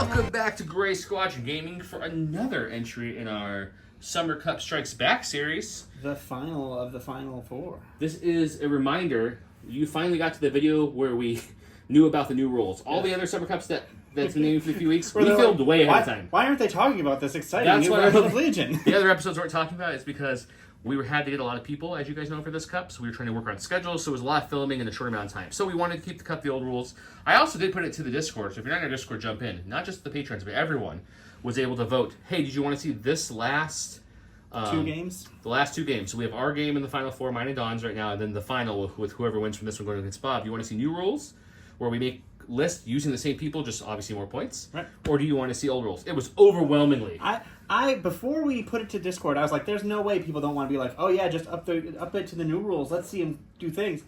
Welcome back to Gray Squadron Gaming for another entry in our Summer Cup Strikes Back series. The final of the Final Four. This is a reminder, you finally got to the video where we knew about the new rules. All the other Summer Cups that's been named for a few weeks, we filmed way ahead of time. Why aren't they talking about this exciting That's new why Rebel of Legion? The other episodes weren't talking about it is because we had to get a lot of people, as you guys know, for this cup. So we were trying to work on schedules, so it was a lot of filming in a short amount of time. So we wanted to keep the cup the old rules. I also did put it to the Discord, so if you're not in our Discord, jump in. Not just the patrons, but everyone was able to vote. Hey, did you want to see this last... two games? The last two games. So we have our game in the Final Four, mine and Dawn's right now, and then the final with whoever wins from this one going against Bob. You want to see new rules, where we make lists using the same people, just obviously more points? Right. Or do you want to see old rules? It was overwhelmingly... I before we put it to Discord, I was like, "There's no way people don't want to be like, oh yeah, just update to the new rules. Let's see them do things."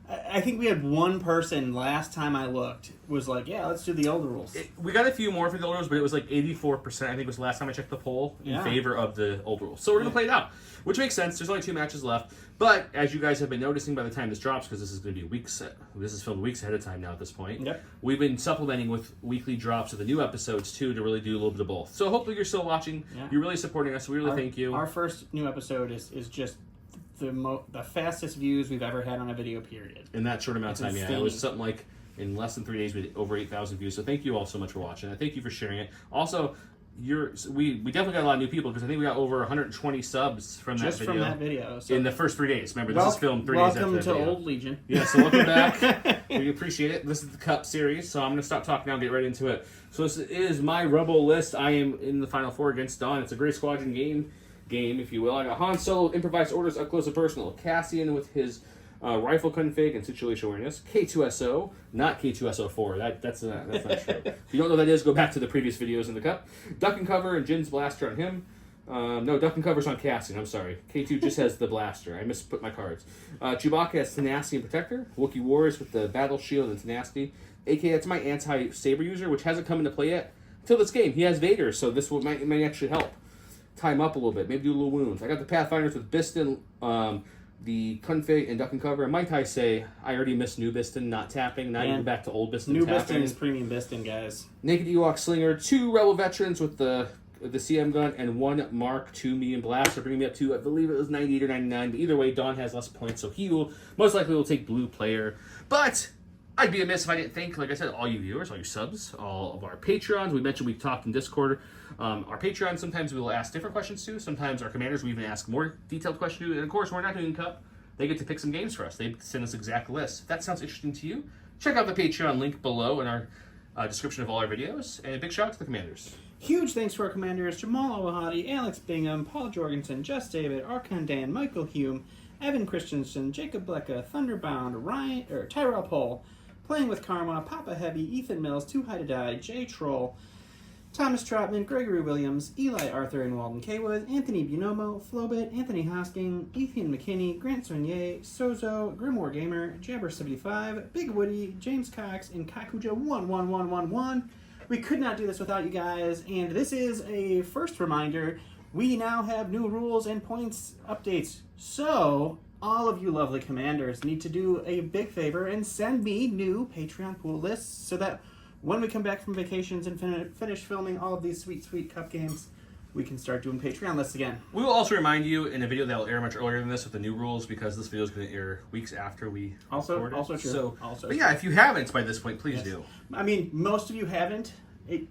I think we had one person last time I looked was like, "Yeah, let's do the old rules." We got a few more for the old rules, but it was like 84%. I think was the last time I checked the poll in favor of the old rules. So we're gonna play it out, which makes sense. There's only 2 matches left, but as you guys have been noticing by the time this drops, because this is going to be weeks. This is filmed weeks ahead of time now at this point. Yep. We've been supplementing with weekly drops of the new episodes too to really do a little bit of both. So hopefully you're still watching. Yeah. You're really supporting us. We really thank you. Our first new episode is just the fastest views we've ever had on a video, period. In that short amount of time, yeah. It was something like in less than 3 days we had over 8,000 views. So thank you all so much for watching. And thank you for sharing it. Also, we definitely got a lot of new people because I think we got over 120 subs from that video. Just from that video. So in the first 3 days. Remember, this is filmed 3 days after that Welcome to video. Old Legion. Yeah, so welcome back. We appreciate it. This is the Cup series, so I'm going to stop talking now and get right into it. So this is my Rebel list. I am in the Final Four against Dawn. It's a Gray Squadron game, if you will. I got Han Solo, improvised orders, up close and personal. Cassian with his rifle config and situation awareness. K2SO, not K2SO4. That's not true. If you don't know what that is, go back to the previous videos in the cup. Duck and cover and Jin's blaster on him. No, duck and cover's on Cassian. I'm sorry. K2 just has the blaster. I misput my cards. Chewbacca has tenacity and protector. Wookiee Warriors with the battle shield and tenacity. AK, that's my anti-saber user, which hasn't come into play yet until this game. He has Vader, so this might actually help tie him up a little bit. Maybe do a little wounds. I got the Pathfinders with Biston, the config, and duck and cover. And might I say, I already missed new Biston, not tapping. Now even back to old Biston. New tapping. Biston is premium Biston, guys. Naked Ewok Slinger, 2 Rebel Veterans with the CM gun, and 1 Mark II medium blaster, bringing me up to, I believe it was 98 or 99. But either way, Dawn has less points, so he will most likely take blue player. But I'd be amiss if I didn't thank, like I said, all you viewers, all you subs, all of our Patreons. We mentioned we talked in Discord. Our Patreons, sometimes we will ask different questions to. Sometimes our commanders we even ask more detailed questions to. And of course, we're not doing Cup. They get to pick some games for us. They send us exact lists. If that sounds interesting to you, check out the Patreon link below in our description of all our videos. And a big shout out to the commanders. Huge thanks to our commanders, Jamal Awahadi, Alex Bingham, Paul Jorgensen, Just David, Archon Dan, Michael Hume, Evan Christensen, Jacob Blecka, Thunderbound, Tyrell Pohl, Playing with Karma, Papa Heavy, Ethan Mills, Too High to Die, Jay Troll, Thomas Trotman, Gregory Williams, Eli Arthur and Walden Kaywood, Anthony Bunomo, Flobit, Anthony Hosking, Ethan McKinney, Grant Sonier, Sozo, Grimoire Gamer, Jabber75, Big Woody, James Cox, and Kakuja11111. We could not do this without you guys, and this is a first reminder. We now have new rules and points updates. So, all of you lovely commanders need to do a big favor and send me new Patreon pool lists so that when we come back from vacations and finish filming all of these sweet, sweet Cup games, we can start doing Patreon lists again. We will also remind you in a video that will air much earlier than this with the new rules because this video is going to air weeks after we record it. Also true. But yeah, if you haven't by this point, please do. I mean, most of you haven't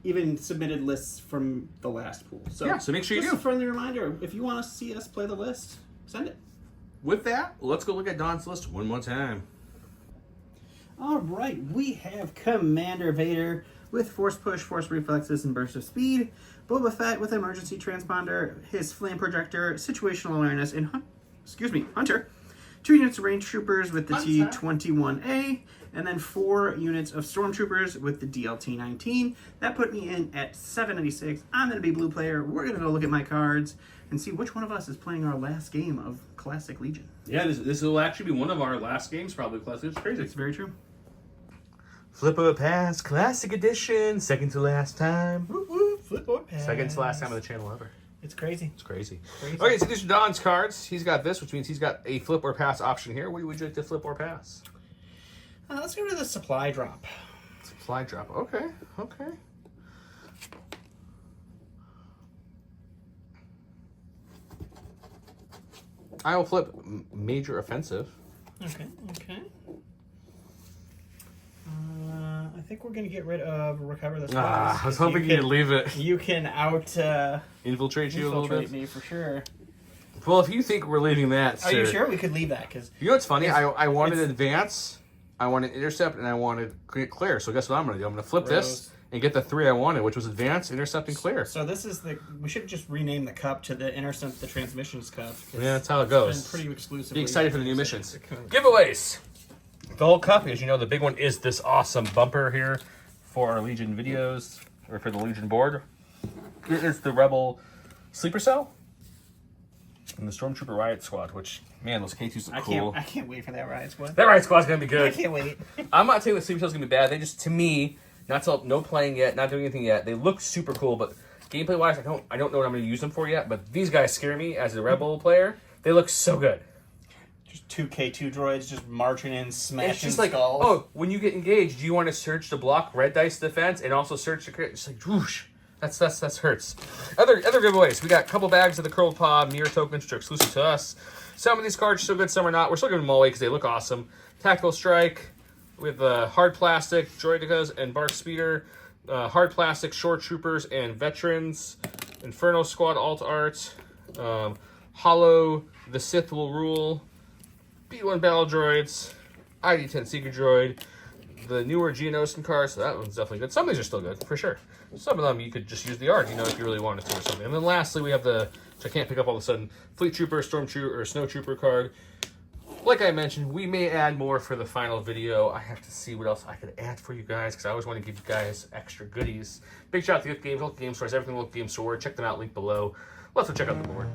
even submitted lists from the last pool. So make sure you do. Just a friendly reminder, if you want to see us play the list, send it. With that, let's go look at Dawn's list one more time. All right, we have Commander Vader with Force Push, Force Reflexes, and Burst of Speed. Boba Fett with Emergency Transponder, his Flame Projector, Situational Awareness, and Hunter. 2 units of Range Troopers with the T-21A, and then 4 units of Stormtroopers with the DLT-19. That put me in at 796. I'm going to be blue player. We're going to go look at my cards and see which one of us is playing our last game of Classic Legion. Yeah, this will actually be one of our last games, probably. Classic. It's crazy. It's very true. Flip of a Pass, Classic Edition, second to last time. Woo woo, flip or pass. Second to last time on the channel ever. It's crazy. It's crazy. Okay, so these are Don's cards. He's got this, which means he's got a flip or pass option here. What would you like to flip or pass? Let's go to the supply drop. Supply drop. Okay. I will flip Major Offensive. Okay. I think we're going to get rid of Recover the Spoils. I was hoping you'd leave it. You can infiltrate you a little bit. me for sure. Well, if you think we're leaving that, Are you sure we could leave that? Cause you know what's funny? I wanted Advance, I wanted Intercept, and I wanted Clear. So guess what I'm going to do? I'm going to flip this and get the 3 I wanted, which was Advance, Intercept, and Clear. So this is we should just rename the cup to the Intercept the Transmissions Cup. Yeah, that's how it goes. It's been pretty exclusive. Be excited for the new missions. Giveaways. The whole cup, as you know, the big one is this awesome bumper here for our Legion videos, or for the Legion board. It is the Rebel Sleeper Cell and the Stormtrooper Riot Squad, which, man, those K2s look cool. I can't wait for that Riot Squad. That Riot Squad's going to be good. I can't wait. I'm not saying the Sleeper Cell's going to be bad. They just, to me, no playing yet, not doing anything yet. They look super cool, but gameplay-wise, I don't know what I'm going to use them for yet, but these guys scare me as a Rebel player. They look so good. Just 2 K2 droids just marching in, smashing It's just like, skulls. oh, when you get engaged, do you want to search to block red dice defense and also search to crit? It's like, whoosh. That's hurts. Other giveaways. We got a couple bags of the Curled Paw mirror tokens, which are exclusive to us. Some of these cards are so good, some are not. We're still giving them all away because they look awesome. Tactical Strike with hard plastic, Droidicas and Bark Speeder. Hard plastic, Shore Troopers and Veterans. Inferno Squad Alt Art. Hollow, The Sith Will Rule. B1 Battle Droids, ID-10 Seeker Droid, the newer Geonosian cards, so that one's definitely good. Some of these are still good, for sure. Some of them you could just use the art, if you really wanted to or something. And then lastly, we have which I can't pick up all of a sudden, Fleet Trooper, Stormtrooper, or Snow Trooper card. Like I mentioned, we may add more for the final video. I have to see what else I could add for you guys, because I always want to give you guys extra goodies. Big shout out to Look Games, Local Game Stores, everything Local Game Store. Check them out, link below. Let's go check out the board.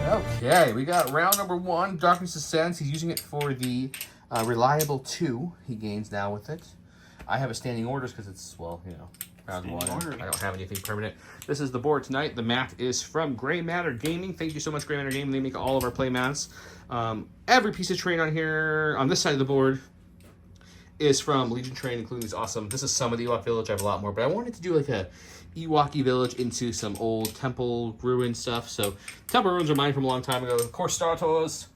Okay, we got round number 1, Darkness Ascends. He's using it for the Reliable 2 he gains now with it. I have a standing orders because it's, well, round 1. I don't have anything permanent. This is the board tonight. The mat is from Gray Matter Gaming. Thank you so much, Gray Matter Gaming. They make all of our play mats. Every piece of terrain on here, on this side of the board, is from Legion Terrain, including these awesome. This is some of the Ewok Village. I have a lot more, but I wanted to do like a Ewok-y village into some old temple ruin stuff. So temple ruins are mine from a long time ago. Of course, Star Tours,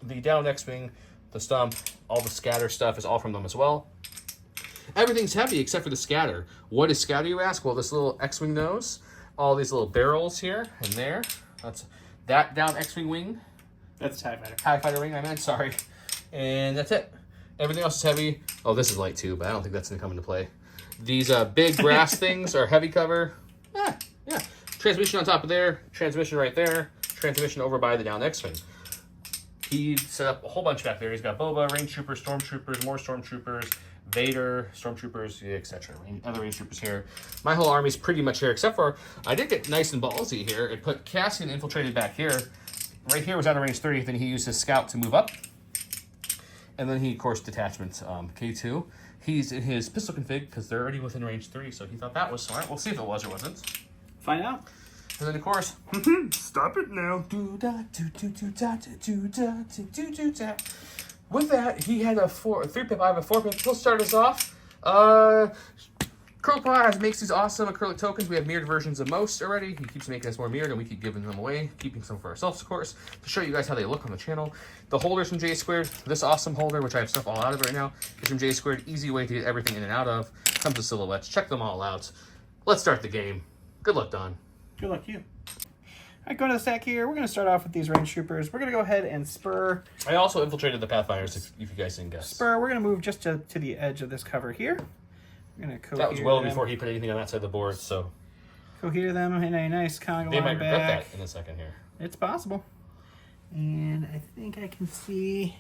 the down X-Wing, the stump, all the scatter stuff is all from them as well. Everything's heavy except for the scatter. What is scatter, you ask? Well, this little X-Wing nose, all these little barrels here and there. That's that down X-Wing wing. That's TIE Fighter. TIE Fighter wing, I meant, sorry. And that's it. Everything else is heavy. Oh, this is light too, but I don't think that's going to come into play. These big brass things are heavy cover. Yeah. Transmission on top of there. Transmission right there. Transmission over by the down X-Wing. He set up a whole bunch back there. He's got Boba, Range Troopers, Stormtroopers, more Stormtroopers, Vader, Stormtroopers, etc. Other Range Troopers here. My whole army's pretty much here, except for I did get nice and ballsy here. It put Cassian infiltrated back here. Right here was out of range 30. Then he used his scout to move up. And then he, of course, detachment K2. He's in his pistol config because they're already within range 3, so he thought that was smart. We'll see if it was or wasn't. Find out. And then, of course, stop it now. With that, he had a 3-pip. I have a 4-pip. He'll start us off. Curled Paw makes these awesome acrylic tokens. We have mirrored versions of most already. He keeps making us more mirrored, and we keep giving them away, keeping some for ourselves, of course, to show you guys how they look on the channel. The holders from J Squared. This awesome holder, which I have stuff all out of right now, is from J Squared. Easy way to get everything in and out of. Comes with silhouettes. Check them all out. Let's start the game. Good luck, Don. Good luck to you. All right, going to the stack here. We're going to start off with these range troopers. We're going to go ahead and spur. I also infiltrated the Pathfinders, if you guys didn't guess. Spur. We're going to move just to the edge of this cover here. We're going to cohere that was well them. Before he put anything on that side of the board, so. Cohere them in a nice conga they line might back. regret that in a second here. It's possible. And I think I can see.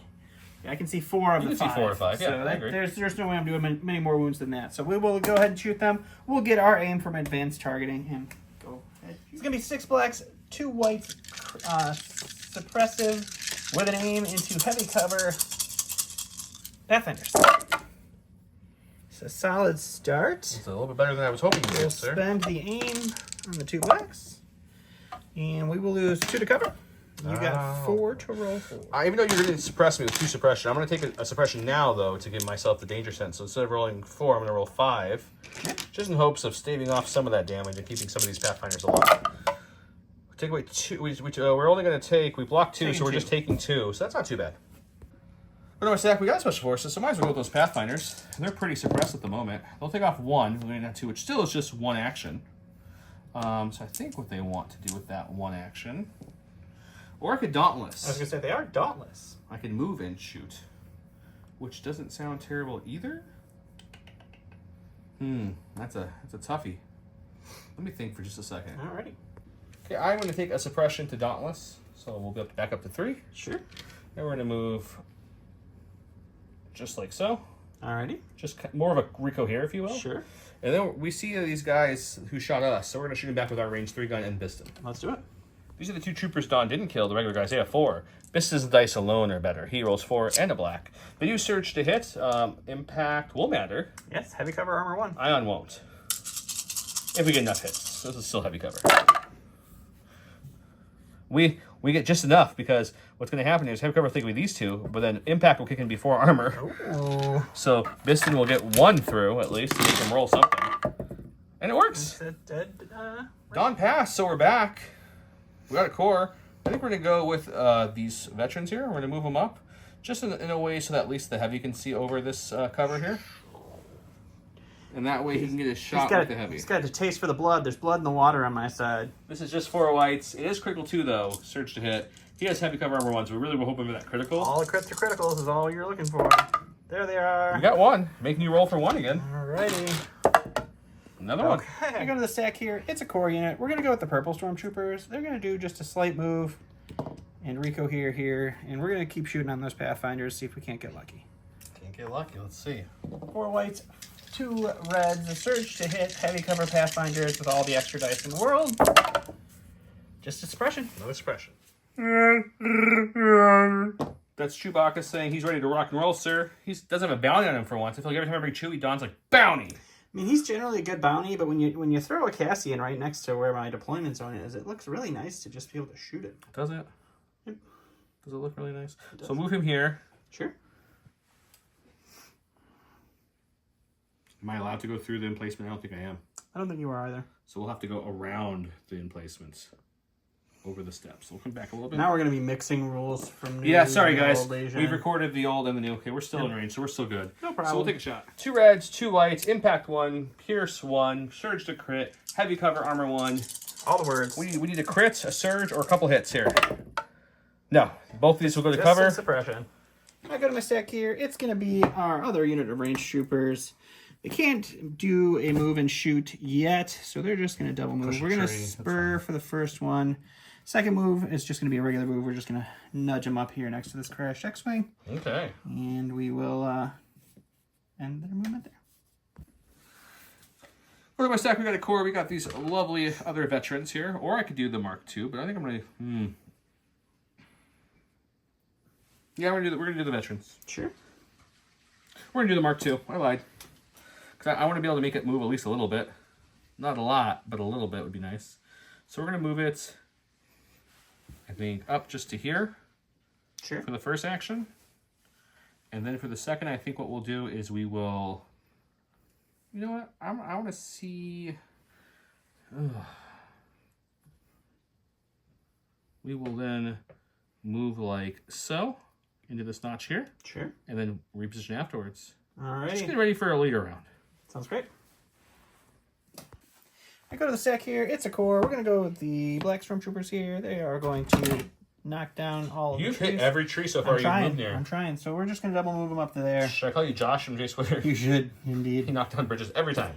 Yeah, I can see 4 of the 5. You can see 4 or 5. Yeah, so I agree. There's no way I'm doing many more wounds than that. So we will go ahead and shoot them. We'll get our aim from advanced targeting and go ahead. It's going to be 6 blacks, 2 whites, suppressive, with an aim into heavy cover. Pathfinders. It's a solid start. It's a little bit better than I was hoping you would, We'll sir. spend the aim on the 2 blacks. And we will lose 2 to cover. You got 4 to roll for. Even though you didn't suppress me with 2 suppression, I'm going to take a suppression now, though, to give myself the danger sense. So instead of rolling 4, I'm going to roll 5. just in hopes of staving off some of that damage and keeping some of these Pathfinders alive. Take away 2. We're only going to take... We blocked 2, so we're just taking 2. So that's not too bad. But anyway, Stack, we got special forces, so might as well go with those Pathfinders. They're pretty suppressed at the moment. They'll take off 1, we're going to have 2, which still is just 1 action. So I think what they want to do with that 1 action... Or I could Dauntless. I was going to say, they are Dauntless. I could move and shoot. Which doesn't sound terrible either. That's a toughie. Let me think for just a second. Alrighty. Okay, I'm going to take a suppression to Dauntless, so we'll be back up to 3. Sure. And we're going to move just like so. Alrighty. Just more of a Rico here, if you will. Sure. And then we see these guys who shot us, so we're going to shoot them back with our range 3 gun and Biston. Let's do it. These are the 2 troopers Dawn didn't kill, the regular guys. They have 4. Biston's dice alone are better. He rolls 4 and a black. They use Surge to hit. Impact will matter. Yes, heavy cover armor 1. Ion won't. If we get enough hits. This is still heavy cover. We get just enough because what's going to happen is heavy cover will take away these 2, but then impact will kick in before armor. Ooh. So Biston will get 1 through at least to make him roll something. And it works. Dawn passed, so we're back. We got a core. I think we're going to go with these veterans here. We're going to move them up just in a way so that at least the heavy can see over this cover here. And that way he can get a shot with the heavy. He's got a taste for the blood. There's blood in the water on my side. This is just 4 whites. It is critical 2 though. Surge to hit. He has heavy cover armor 1, so we really were hoping for that critical. All the crits are criticals is all you're looking for. There they are. We got 1. Making you roll for 1 again. Alrighty. Another one. I go to the stack here. It's a core unit. We're going to go with the purple stormtroopers. They're going to do just a slight move. And Rico here. And we're going to keep shooting on those Pathfinders, see if we can't get lucky. Can't get lucky. Let's see. 4 whites, 2 reds, a surge to hit, heavy cover Pathfinders with all the extra dice in the world. Just a suppression. No suppression. That's Chewbacca saying he's ready to rock and roll, sir. He doesn't have a bounty on him for once. I feel like every time I bring Chewie, Don's like, bounty! I mean, he's generally a good bounty, but when you throw a Cassian right next to where my deployment zone is, it looks really nice to just be able to shoot it. Does it? Yep. Does it look really nice? So move him here. Sure. Am I allowed to go through the emplacement? I don't think I am. I don't think you are either. So we'll have to go around the emplacements. Over the steps. We'll come back a little bit. Now we're going to be mixing rules from new. Yeah, sorry guys. Old Asia. We've recorded the old and the new. Okay, we're still in range, so we're still good. No problem. So we'll take a shot. 2 reds, 2 whites, impact 1, pierce 1, surge to crit, heavy cover armor 1. All the words. We need a crit, a surge, or a couple hits here. No, both of these will go to Just cover. Suppression. I go to my stack here. It's going to be our other unit of range troopers. They can't do a move and shoot yet, so they're just going to double move. We're going to spur for the first one. Second move is just going to be a regular move. We're just going to nudge them up here next to this crashed X-Wing. Okay. And we will end their movement there. For my stack, we got a core. We got these lovely other veterans here. Or I could do the Mark II, but I think I'm going to... Yeah, we're going to do the veterans. Sure. We're going to do the Mark II. I lied. Because I want to be able to make it move at least a little bit. Not a lot, but a little bit would be nice. So we're going to move it... I think up just to here. Sure. For the first action. And then for the second, I think what we'll do is we will... You know what? I want to see... We will then move like so into this notch here. Sure. And then reposition afterwards. All right. Just get ready for a leader round. Sounds great. I go to the stack here. It's a core. We're going to go with the black stormtroopers here. They are going to knock down all of the trees. You've hit every tree so far you've moved near. I'm trying. So we're just going to double move them up to there. Should I call you Josh from J Square? You should, indeed. He knocked down bridges every time.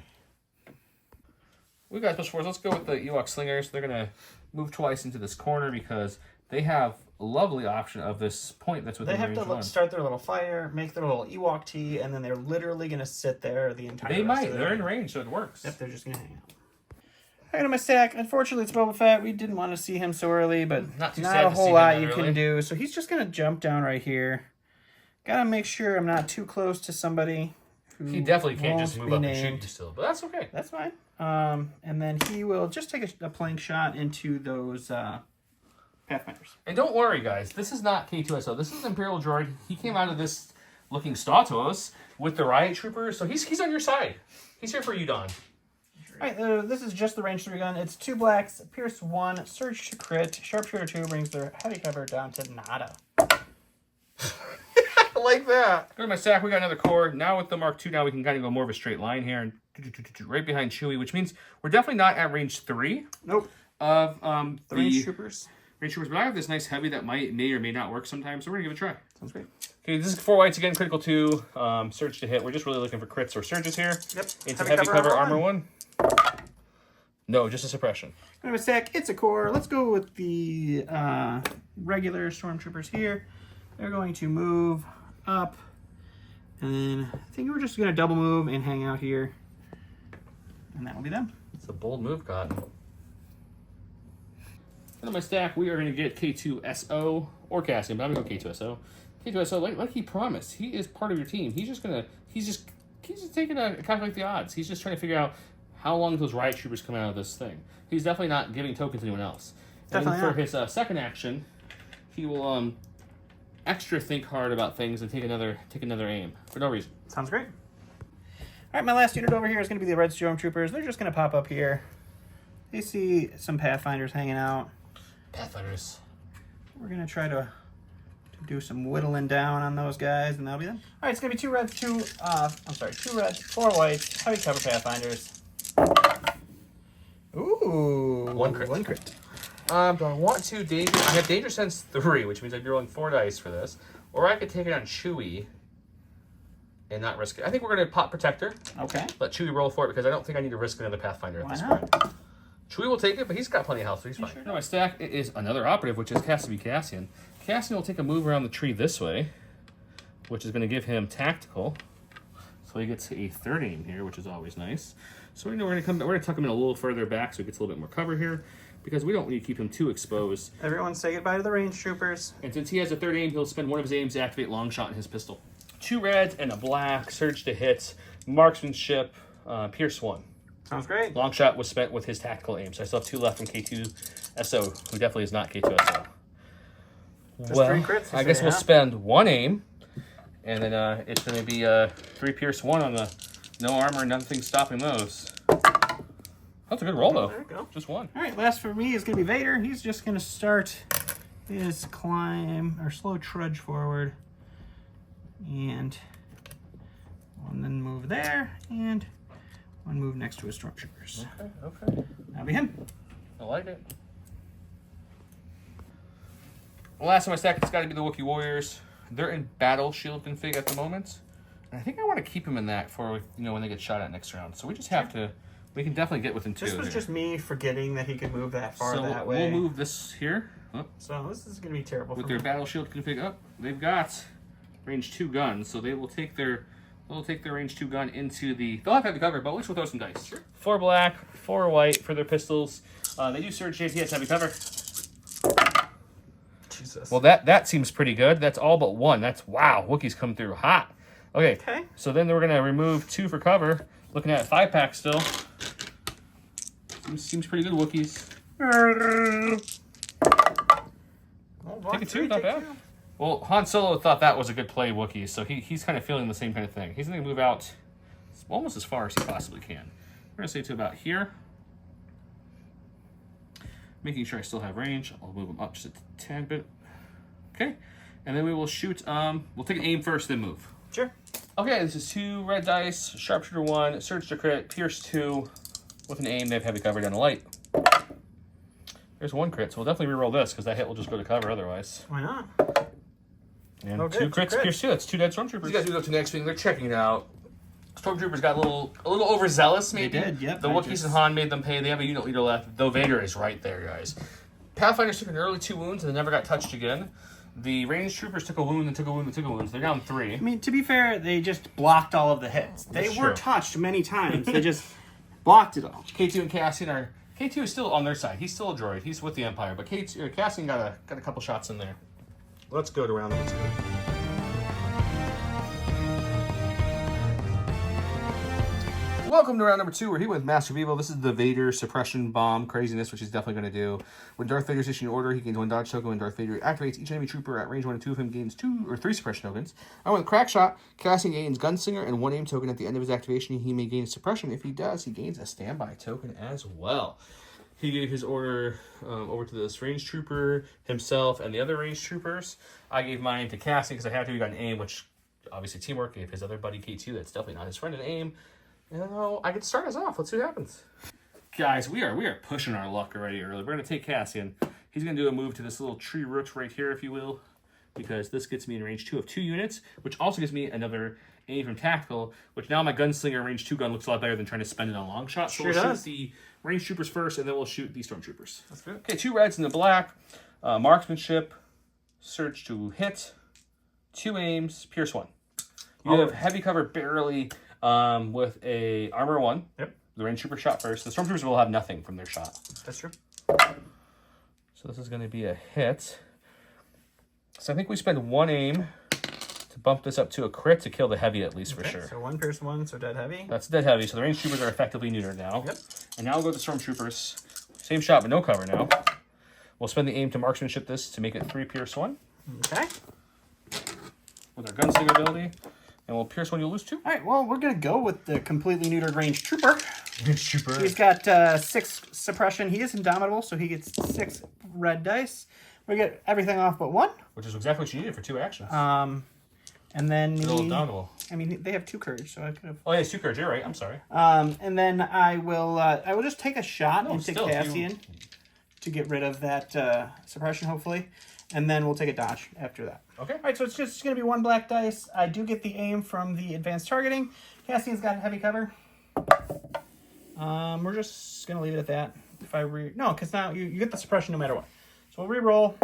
We got special force. Let's go with the Ewok slingers. They're going to move twice into this corner because they have a lovely option of this point that's within range. They have to start their little fire, make their little Ewok tea, and then they're literally going to sit there the entire They might. of the They're in game. range, so it works. Yep, they're just going to hang out. I got my stack. Unfortunately, it's Boba Fett. We didn't want to see him so early, but not a whole lot you can do. So he's just going to jump down right here. Got to make sure I'm not too close to somebody who He definitely can't just move up and shoot named. you still, but that's okay. That's fine. And then he will just take a plank shot into those Pathfinders. And don't worry, guys. This is not K2SO. This is Imperial droid. He came out of this looking Statos. with the riot troopers. So he's on your side. He's here for you, Don. All right, this is just the range 3 gun. It's 2 blacks, pierce 1, surge to crit, sharpshooter 2 brings their heavy cover down to nada. Like that. Go to my stack. We got another core. Now with the Mark II, now we can kind of go more of a straight line here, and right behind Chewie, which means we're definitely not at range 3. Nope. Of the range troopers. Range troopers, but I have this nice heavy that may or may not work sometimes, so we're gonna give it a try. Sounds great. Okay, this is 4 whites again, critical 2, surge to hit. We're just really looking for crits or surges here. Yep. Into heavy cover armor 1. No, just a suppression. Go to my stack. It's a core. Let's go with the regular stormtroopers here. They're going to move up, and then I think we're just going to double move and hang out here, and that will be them. It's a bold move, Cotton. On my stack, we are going to get K2SO or Cassian, but I'm going to go K2SO. K2SO, like he promised, he is part of your team. He's just taking a calculate the odds. He's just trying to figure out how long those riot troopers come out of this thing. He's definitely not giving tokens to anyone else. Definitely and for his second action, he will extra think hard about things and take another aim for no reason. Sounds great. All right, my last unit over here is going to be the red stormtroopers. They're just going to pop up here. They see some Pathfinders hanging out. Pathfinders. We're going to try to do some whittling down on those guys, and that'll be them. All right, it's going to be 2 reds, 2 reds, 4 whites, heavy cover Pathfinders. Ooh. 1 crit. 1 crit. Do I want to danger? I have danger sense 3, which means I'd be rolling 4 dice for this. Or I could take it on Chewie and not risk it. I think we're going to pop protector. Okay. Let Chewie roll for it because I don't think I need to risk another Pathfinder at this not? point. Chewie will take it, but he's got plenty of health, so he's fine. Sure. No, my stack is another operative, which has to be Cassian. Cassian will take a move around the tree this way, which is going to give him tactical. So he gets a 3rd aim here, which is always nice. So we know we're going to tuck him in a little further back so he gets a little bit more cover here, because we don't need to keep him too exposed. Everyone say goodbye to the range troopers. And since he has a 3rd aim, he'll spend one of his aims to activate long shot in his pistol. 2 reds and a black, surge to hit, marksmanship, pierce 1. Sounds great. Long shot was spent with his tactical aim, so I still have 2 left from K2SO, who definitely is not K2SO. Just 3 crits. I guess we'll spend 1 aim, and then it's going to be 3 pierce 1 on the no armor, nothing stopping those. That's a good roll, though. There you go. Just 1. All right, last for me is going to be Vader. He's just going to start his climb, or slow trudge forward. And then move there, and 1 move next to his stormtroopers. Okay. That'll be him. I like it. Last of my stack, it's got to be the Wookiee Warriors. They're in battle shield config at the moment. And I think I want to keep them in that for, when they get shot at next round. So we just have to, we can definitely get within 2 This was here. just me forgetting that he could move that far that way. We'll move this here. So this is going to be terrible With for their me. battle shield config up. They've got range 2 guns, so they will take their range 2 gun into the, they'll have to have the cover, but at least we'll throw some dice. Sure. 4 black, 4 white for their pistols. They do surge JTS heavy cover. Jesus. Well, that seems pretty good. That's all but 1. That's, wow, Wookiees come through hot. Okay. So then we're going to remove 2 for cover. Looking at a 5-pack still. Seems pretty good, Wookiees. Take a 2, not bad. Well, Han Solo thought that was a good play, Wookiees, so he's kind of feeling the same kind of thing. He's going to move out almost as far as he possibly can. We're going to say to about here. Making sure I still have range. I'll move him up just a tad bit. Okay. And then we will shoot, we'll take an aim first, then move. Sure. Okay, this is 2 red dice, sharpshooter 1, surge to crit, pierce 2. With an aim, they have heavy cover down the light. There's 1 crit, so we'll definitely reroll this, because that hit will just go to cover otherwise. Why not? And Okay, 2 crits, pierce 2. That's 2 dead stormtroopers. These guys do go to next wing. They're checking it out. Stormtroopers got a little overzealous, maybe. They did, yep. The Wookiees and Han made them pay. They have a unit leader left, though Vader is right there, guys. Pathfinders took an early 2 wounds and they never got touched again. The range troopers took a wound and took a wound and took a wound. So they're down 3. I mean, to be fair, they just blocked all of the hits. They That's were true. touched many times. They just blocked it all. K2 and Cassian are... K2 is still on their side. He's still a droid. He's with the Empire. But Cassian got a couple shots in there. Let's go to round number 2. Welcome to round number 2. We're here with Master of Evil. This is the Vader suppression bomb craziness, which he's definitely going to do. When Darth Vader's issuing an order, he gains 1 dodge token. When Darth Vader activates, each enemy trooper at range 1 and 2 of him gains 2 or 3 suppression tokens. And with Crack Shot, Cassian gains Gunslinger and 1 aim token at the end of his activation. He may gain suppression. If he does, he gains a standby token as well. He gave his order over to this range trooper, himself, and the other range troopers. I gave mine to Cassian because I had to. He got an aim, which obviously teamwork. Gave his other buddy K2, that's definitely not his friend, an aim. And I can start us off. Let's see what happens. Guys, we are pushing our luck already early. We're going to take Cassian. He's going to do a move to this little tree root right here, if you will, because this gets me in range 2 of 2 units, which also gives me another aim from tactical, which now my gunslinger range 2 gun looks a lot better than trying to spend it on long shot. So we'll shoot the range troopers first, and then we'll shoot the stormtroopers. That's good. Okay, 2 reds and a black. Marksmanship, surge to hit, 2 aims, pierce 1. You have heavy cover barely. With a armor 1. Yep. The range trooper shot first. The stormtroopers will have nothing from their shot. That's true. So this is going to be a hit. So I think we spend 1 aim to bump this up to a crit to kill the heavy at least for sure. So 1 pierce 1, so dead heavy. That's dead heavy. So the range troopers are effectively neutered now. Yep. And now we'll go to stormtroopers. Same shot but no cover now. We'll spend the aim to marksmanship this to make it 3 pierce 1. Okay. With our gunslinger ability. And we'll pierce 1, you'll lose 2. All right, well, we're going to go with the completely neutered range trooper. Range trooper. He's got 6 suppression. He is indomitable, so he gets 6 red dice. We get everything off but 1. Which is exactly what you needed for 2 actions. And then Still indomitable. I mean, they have 2 courage, so I could have. Oh, yeah, it's 2 courage. You're right. I'm sorry. And then I will just take a shot into Cassian to get rid of that suppression, hopefully. And then we'll take a dodge after that. Okay. All right, so it's just going to be 1 black dice. I do get the aim from the advanced targeting. Cassian's got heavy cover. We're just going to leave it at that. No, because now you get the suppression no matter what. So we'll re-roll.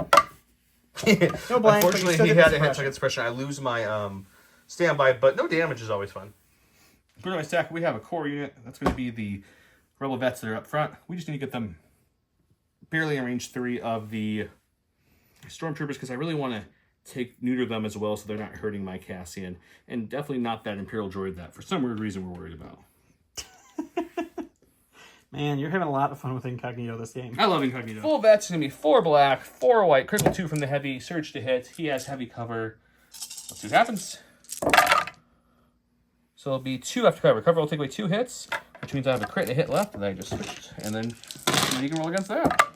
No blank. Unfortunately, he had a hit target suppression. I lose my standby, but no damage is always fun. For my stack, we have a core unit. That's going to be the Rebel Vets that are up front. We just need to get them barely in range 3 of the Stormtroopers because I really want to neuter them as well so they're not hurting my Cassian. And definitely not that Imperial droid that for some weird reason we're worried about. Man, you're having a lot of fun with Incognito this game. I love Incognito. Full vet's going to be 4 black, 4 white, critical 2 from the heavy, surge to hit. He has heavy cover. Let's see what happens. So it'll be 2 after cover. Cover will take away 2 hits, which means I have a crit and a hit left that I just switched. And then you can roll against that.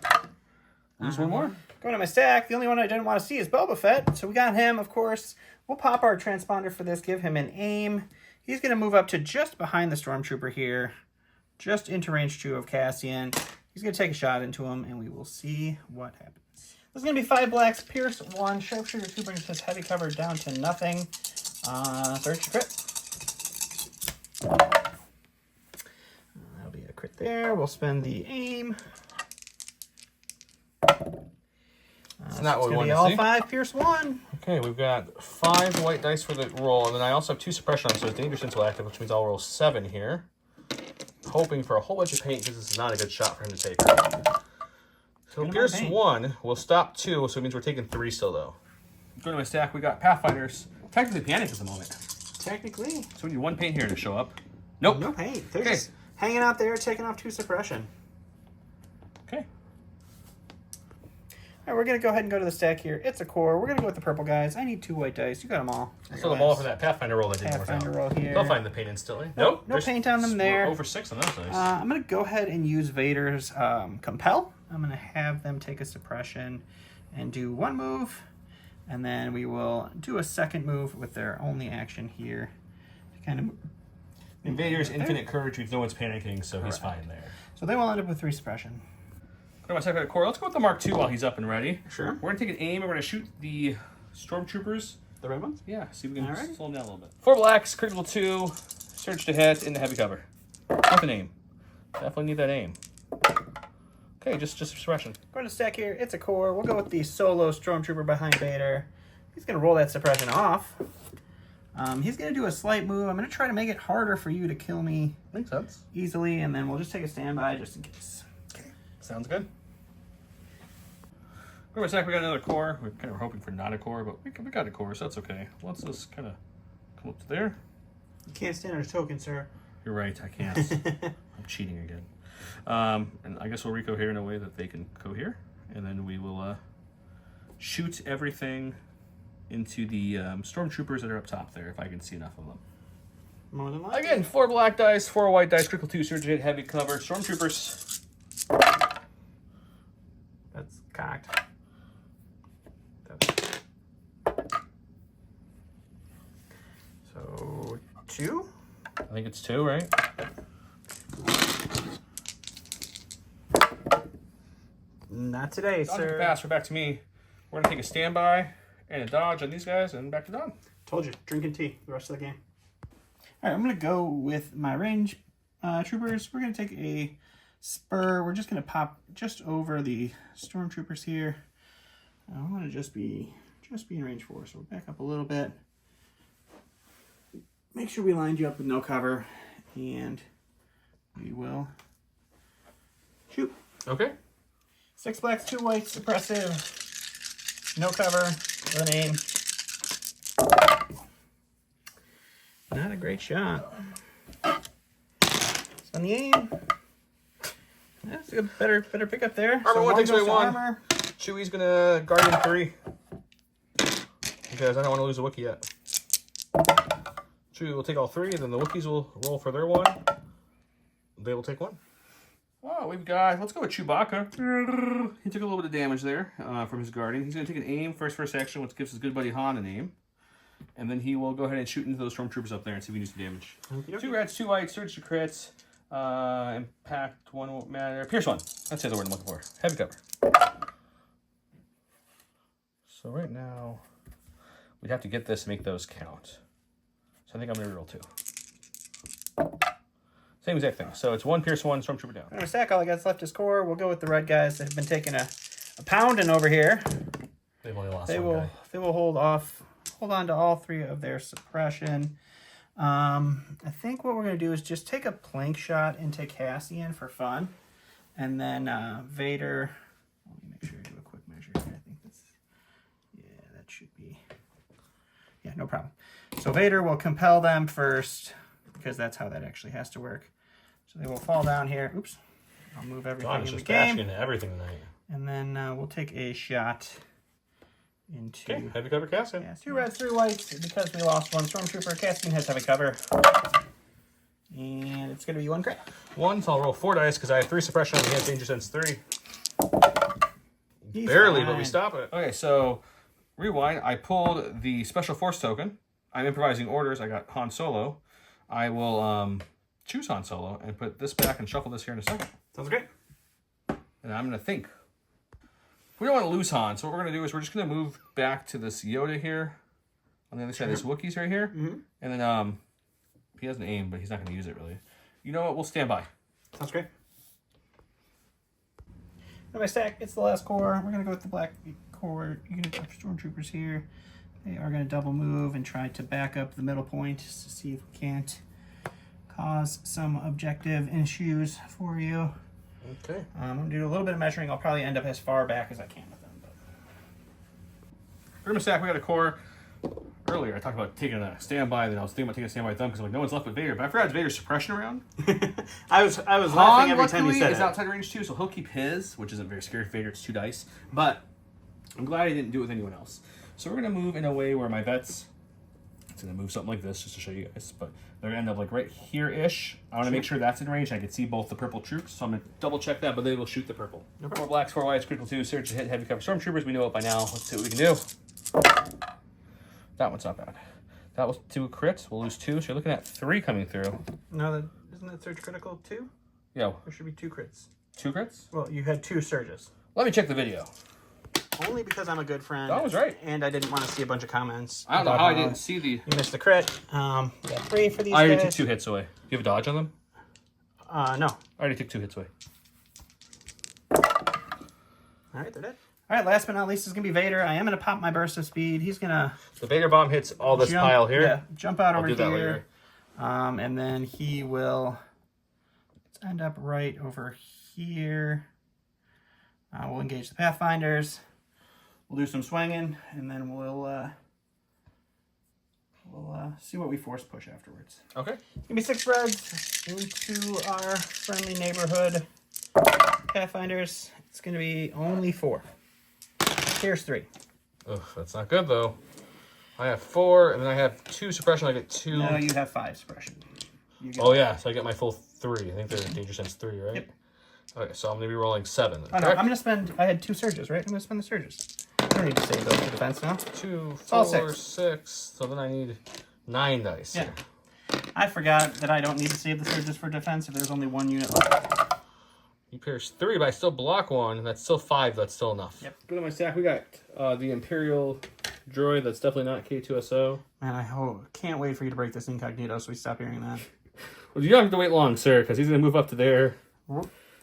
Lose 1 more. Going to my stack, the only one I didn't want to see is Boba Fett. So we got him, of course. We'll pop our transponder for this, give him an aim. He's going to move up to just behind the Stormtrooper here. Just into range 2 of Cassian. He's going to take a shot into him, and we will see what happens. This is going to be 5 blacks, pierce 1, sharpshooter 2 brings his heavy cover down to nothing. Search to crit. That'll be a crit there. We'll spend the aim. It's not what we want to see. All 5 pierce 1. Okay, we've got 5 white dice for the roll, and then I also have 2 suppression on, so it's danger sense will active, which means I'll roll 7 here. Hoping for a whole bunch of paint because this is not a good shot for him to take. So pierce 1 will stop 2, so it means we're taking 3 still though. Go to my stack. We got Pathfinders. Technically panic at the moment. Technically. So we need 1 paint here to show up. Nope. No paint. They're just hanging out there, taking off 2 suppression. Okay. All right, we're going to go ahead and go to the stack here. It's a core. We're going to go with the purple guys. I need 2 white dice. You got them all. Still the ball for that Pathfinder roll that didn't work out. Pathfinder roll here. They'll find the paint instantly. Nope. No paint on them there. Over 6 on those dice. I'm going to go ahead and use Vader's Compel. I'm going to have them take a suppression and do 1 move. And then we will do a second move with their only action here. To kind of. Vader's infinite courage means no one's panicking, so he's fine there. So they will end up with 3 suppression. Let's go with the Mark II while he's up and ready. Sure. We're going to take an aim and we're going to shoot the Stormtroopers. The red ones? Yeah, see if we can slow them down a little bit. 4 blacks, critical 2, surge to hit, into heavy cover. With an aim. Definitely need that aim. Okay, just suppression. Going to stack here. It's a core. We'll go with the solo Stormtrooper behind Vader. He's going to roll that suppression off. He's going to do a slight move. I'm going to try to make it harder for you to kill me. Makes sense. Easily, and then we'll just take a standby just in case. Okay. Sounds good. For a sec, we got another core. We're kind of hoping for not a core, but we got a core, so that's okay. Let's just kind of come up to there. You can't stand on a token, sir. You're right, I can't. I'm cheating again. And I guess we'll recohere in a way that they can cohere. And then we will shoot everything into the stormtroopers that are up top there, if I can see enough of them. More than likely. Again, 4 black dice, 4 white dice, critical 2, surge hit, heavy cover, stormtroopers. That's cocked. So 2? I think it's 2, right? Not today, Dodge sir. fast, we're back to me. We're gonna take a standby and a dodge on these guys, and back to Don. Told you, drinking tea the rest of the game. All right, I'm gonna go with my range troopers. We're gonna take a spur. We're just gonna pop just over the stormtroopers here. I want to just be in range 4, so we'll back up a little bit. Make sure we lined you up with no cover, and we will shoot. Okay. 6 blacks, 2 whites, suppressive, no cover, with an aim. Not a great shot. So on the aim, that's a better pickup there. Armor 1 takes away 1. Armor. Chewie's gonna Guardian 3. Because I don't want to lose a Wookiee yet. Chewie will take all 3, and then the Wookiees will roll for their 1. They will take 1. Oh, we've got, let's go with Chewbacca. He took a little bit of damage there from his Guardian. He's going to take an aim first action, which gives his good buddy Han an aim. And then he will go ahead and shoot into those stormtroopers up there and see if he needs some damage. Okay. 2 reds, 2 whites, surge to crits. Impact 1 won't matter. Pierce 1. That's the other word I'm looking for. Heavy cover. So right now, we'd have to get this to make those count. So I think I'm going to reroll 2. Same exact thing. So it's 1 pierce, 1 stormtrooper down. I'm gonna stack all I got left is core. We'll go with the red guys that have been taking a pounding over here. They've only lost They one will guy. they will hold on to all 3 of their suppression. I think what we're gonna do is just take a plank shot into Cassian for fun, and then Vader. Let me make sure I do a quick measure here. I think that's that should be no problem. So Vader will compel them first because that's how that actually has to work. So they will fall down here. Oops. I'll move everything in the game. Into everything tonight. And then we'll take a shot into... Okay, heavy cover Cassian. Yeah, 2 reds, 3 whites. Because we lost 1 stormtrooper, Cassian has heavy cover. And it's going to be 1 crit. 1, so I'll roll 4 dice because I have 3 suppression and he has danger sense 3. He's Barely, fine. but we stop it. Okay, so rewind. I pulled the special force token. I'm improvising orders. I got Han Solo. I will choose Han Solo and put this back and shuffle this here in a second. Sounds great. And I'm going to think. We don't want to lose Han, so what we're going to do is we're just going to move back to this Yoda here. On the other side, this Wookiee's right here. Mm-hmm. And then he has an aim, but he's not going to use it really. You know what? We'll stand by. Sounds great. On my stack, it's the last core. We're going to go with the black core. You're going to have stormtroopers here. They are going to double move and try to back up the middle point just to see if we can't cause some objective issues for you. Okay. I'm going to do a little bit of measuring. I'll probably end up as far back as I can with them. But... We're going to stack. We got a core. Earlier, I talked about taking a standby, then I was thinking about taking a standby with them because I'm like, no one's left with Vader. But I forgot Vader's suppression around. I was laughing every time you said is it. outside range too, so he'll keep his, which isn't very scary for Vader. It's 2 dice. But I'm glad he didn't do it with anyone else. So we're going to move in a way where my bets, it's going to move something like this just to show you guys, but they're going to end up like right here-ish. I want to make sure that's in range. I can see both the purple troops, so I'm going to double check that, but they will shoot the purple. No 4 blacks, 4 whites, critical 2, search to hit heavy cover stormtroopers. We know it by now. Let's see what we can do. That one's not bad. That was 2 crits. We'll lose 2, so you're looking at 3 coming through. No, isn't that surge critical 2? Yeah. There should be 2 crits. 2 crits? Well, you had 2 surges. Let me check the video. Only because I'm a good friend. That was right. And I didn't want to see a bunch of comments. I don't know how I didn't see the... You missed the crit. We got 3 for these I already guys. took 2 hits away. Do you have a dodge on them? No. I already took 2 hits away. All right, they're dead. All right, last but not least is going to be Vader. I am going to pop my burst of speed. He's going to... The Vader bomb hits all this pile here. Yeah, jump out I'll over do that here. later. And then he will end up right over here. We'll engage the Pathfinders. We'll do some swinging, and then we'll We'll see what we force push afterwards. Okay. It's gonna be 6 reds into our friendly neighborhood Pathfinders. It's gonna be only 4. Here's 3. Ugh, that's not good though. I have 4, and then I have 2 suppression. I get 2. No, you have 5 suppression. Oh yeah, so I get my full 3. I think they're danger sense 3, right? Yep. Okay, so I'm gonna be rolling 7. Then, oh no, I'm gonna spend. I had 2 surges, right? I'm gonna spend the surges. I don't need to save those for defense now. 2, all 4, 6. 6. So then I need 9 dice. Yeah. I forgot that I don't need to save the surges for defense if there's only 1 unit left. You pierce 3, but I still block 1. That's still 5. That's still enough. Yep. Go to my stack. We got the Imperial droid. That's definitely not K2SO. Man, I can't wait for you to break this incognito so we stop hearing that. Well, you don't have to wait long, sir, because he's going to move up to there.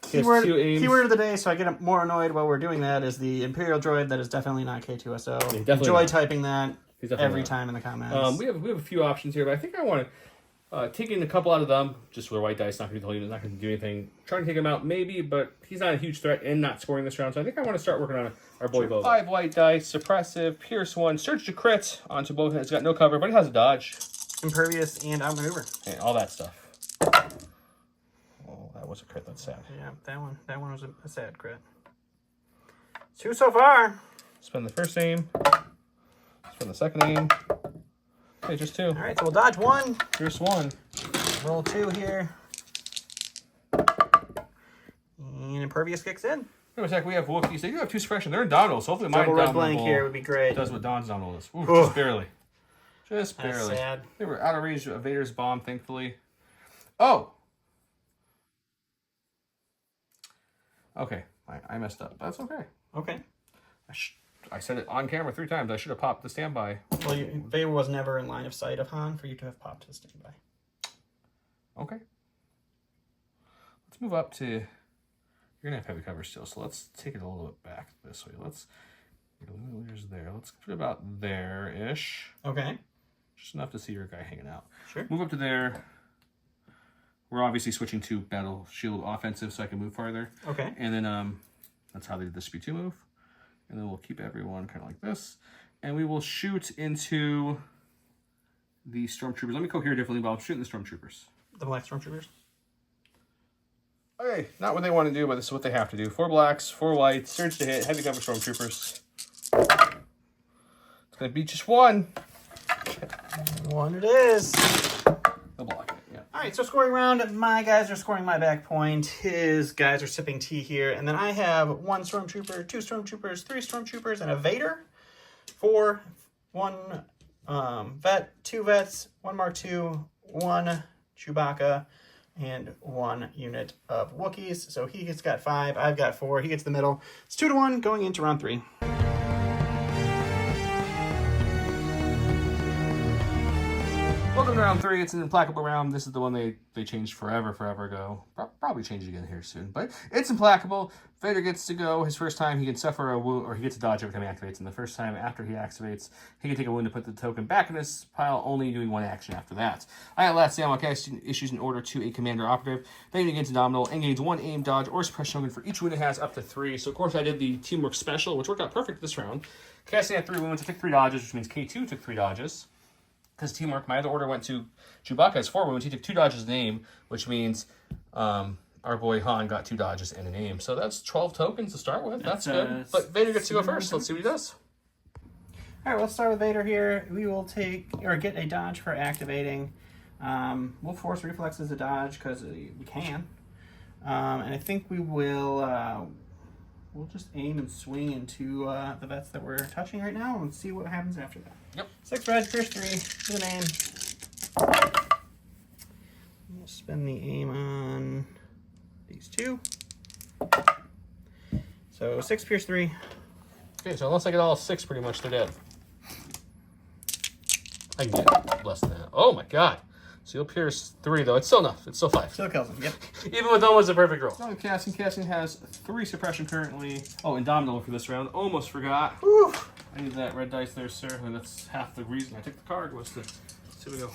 Keyword of the day, so I get more annoyed while we're doing that, is the Imperial droid that is definitely not K2SO. Yeah, definitely Enjoy not. typing that every not. time in the comments. We have a few options here, but I think I want to take in a couple out of them. Just with white dice, not going to be not going to do anything. Trying to take him out, maybe, but he's not a huge threat and not scoring this round. So I think I want to start working on our boy Boba. 5 white dice, suppressive, pierce 1, surge to crit onto both. It's got no cover, but it has a dodge. Impervious and outmaneuver. And all that stuff. Oh, that was a crit. That's sad. Yeah, that one was a sad crit. 2 so far. Spend the first aim. Spend the second aim. Okay, just 2. All right, so we'll dodge 1. Pierce 1. Roll 2 here. And Impervious kicks in. Wait a sec, we have Wookiees. They do have 2 suppression. They're in Donald, so hopefully my Double red Donald blank here would be great. does what Don's Donald is. Ooh, Ooh. just barely. Just That's barely. sad. They were out of range of Vader's bomb, thankfully. Oh! Okay, I messed up. That's okay. Okay. I said it on camera 3 times. I should have popped the standby. Well, Vader was never in line of sight of Han for you to have popped his standby. Okay. Let's move up to... You're going to have heavy cover still, so let's take it a little bit back this way. Let's... There's there. Let's put it about there-ish. Okay. Just enough to see your guy hanging out. Sure. Move up to there. We're obviously switching to battle shield offensive so I can move farther. Okay. And then that's how they did the SP2 move. And then we'll keep everyone kind of like this. And we will shoot into the stormtroopers. Let me cohere differently, but I'll shoot in the stormtroopers. The black stormtroopers? Okay, not what they want to do, but this is what they have to do. 4 blacks, 4 whites, surge to hit, heavy cover stormtroopers. It's going to be just 1. 1 it is. They'll block it, yeah. All right, so scoring round. My guys are scoring my back point. His guys are sipping tea here. And then I have 1 stormtrooper, 2 stormtroopers, 3 stormtroopers, and a Vader. 4, 1 vet, 2 vets, 1 Mark II, 1 Chewbacca, and 1 unit of Wookiees. So he's got 5, I've got 4. He gets the middle. It's 2-1 going into round 3. Welcome to round 3. It's an implacable round. This is the one they changed forever ago. Probably change it again here soon. But it's implacable. Vader gets to go. His first time, he can suffer a wound, or he gets a dodge every time he activates. And the first time after he activates, he can take a wound to put the token back in his pile, only doing 1 action after that. I at last ammo casting issues an order to a commander operative. Then against a nominal, and gains 1 aim, dodge, or suppression token for each wound it has up to 3. So of course I did the teamwork special, which worked out perfect this round. Casting at 3 wounds, I took 3 dodges, which means K2 took 3 dodges. Because teamwork, my other order went to Chewbacca has 4 wounds. He took 2 dodges and an aim, which means our boy Han got 2 dodges and an aim. So that's 12 tokens to start with. That's good. But Vader gets to go first. Let's see what he does. All right, let's start with Vader here. We will take, or get a dodge for activating. We'll force reflex as a dodge because we can. And I think we will... we'll just aim and swing into the vets that we're touching right now and see what happens after that. Yep. 6 red, pierce 3, with an aim. We'll spend the aim on these 2. So 6 pierce 3. Okay, so unless I get all 6, pretty much they're dead. I can get less than that. Oh my god. So you'll pierce 3 though. It's still enough. It's still 5. Still kills him, yep. Even with almost a perfect roll. No, casting. Casting has 3 suppression currently. Oh, Indomitable for this round. Almost forgot. Whew. I need that red dice there, sir. And that's half the reason I took the card was to... So we go.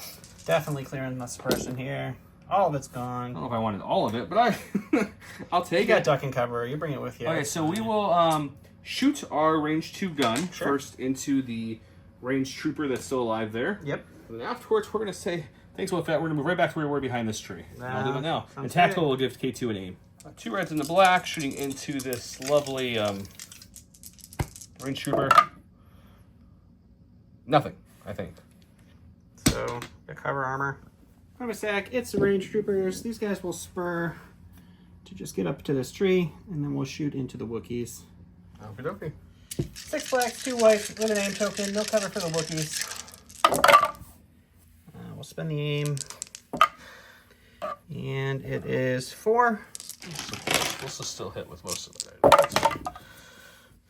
Definitely clearing the suppression here. All of it's I gone. don't know if I wanted all of it, but I'll You take got it. duck and cover. You bring it with you. Okay, so we will shoot our range 2 gun Sure. first into the ranged trooper that's still alive there. Yep. And then afterwards, we're going to say, thanks, Wolfette. We're going to move right back to where we were behind this tree. And I'll do it now. And tactical will give K2 an aim. 2 reds in the black, shooting into this lovely range trooper. Nothing, I think. So, the cover armor. From a stack, it's the range troopers. These guys will spur to just get up to this tree, and then we'll shoot into the Wookiees. Okie dokie. 6 blacks, 2 whites with a name token. No cover for the Wookiees. We'll spend the aim. And it is 4. This will still hit with most of it. That's fine.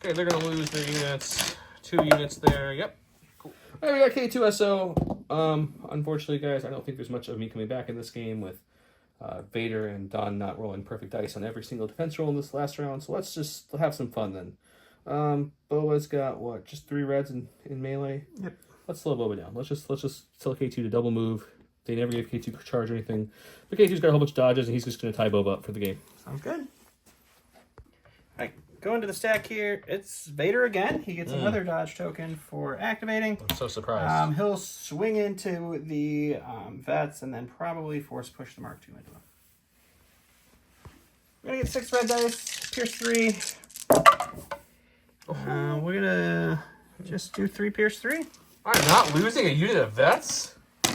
Okay, they're going to lose their units. 2 units there. Yep. Cool. All right, we got K2SO. Unfortunately, guys, I don't think there's much of me coming back in this game with Vader and Don not rolling perfect dice on every single defense roll in this last round. So let's just have some fun then. Boba's got what? Just 3 reds in melee. Yep. Let's slow Boba down. Let's just tell K2 to double move. They never gave K2 charge or anything. But K2's got a whole bunch of dodges, and he's just going to tie Boba up for the game. Sounds good. All right, go into the stack here. It's Vader again. He gets another dodge token for activating. I'm so surprised. He'll swing into the vets and then probably force push the Mark II into him. We're going to get 6 red dice, pierce 3. We're going to just do 3 pierce 3. I'm not losing a unit of vets? I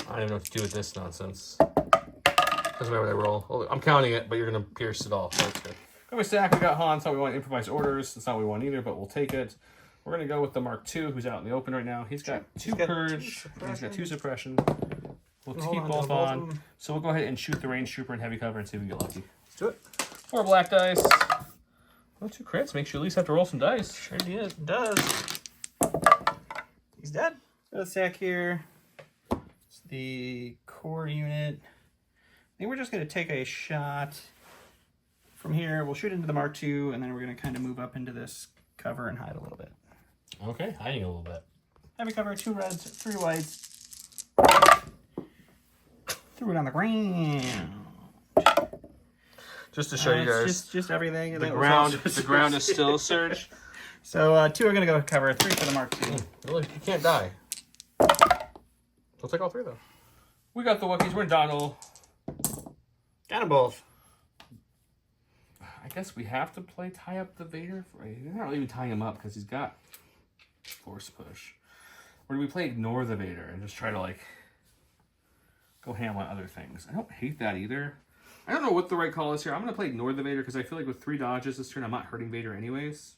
don't even know what to do with this nonsense. Doesn't matter what I roll. Oh, I'm counting it, but you're going to pierce it all, so that's good. Go with stack. We got Han. That's how we want improvise orders. That's not what we want either, but we'll take it. We're going to go with the Mark II, who's out in the open right now. He's got 2 purge. He's got 2 suppression. We'll keep both on. So we'll go ahead and shoot the range trooper in heavy cover and see if we get lucky. Let's do it. 4 black dice. Well, 2 crits. Makes you at least have to roll some dice. Sure does. He's dead. So the stack here. It's the core unit. I think we're just going to take a shot from here. We'll shoot into the Mark II, and then we're going to kind of move up into this cover and hide a little bit. Okay, hiding a little bit. Heavy cover, 2 reds, 3 whites. Threw it on the ground. Just to show you guys, just everything. the ground is still a surge. So 2 are going to go cover, 3 for the Mark II. Really, you can't die. We'll take all 3 though. We got the Wookiees. We're in Donald. Got them both. I guess we have to play tie up the Vader. We're not really even tying him up because he's got force push. Or do we play ignore the Vader and just try to like go ham on other things? I don't hate that either. I don't know what the right call is here. I'm going to play ignore the Vader because I feel like with 3 dodges this turn I'm not hurting Vader anyways.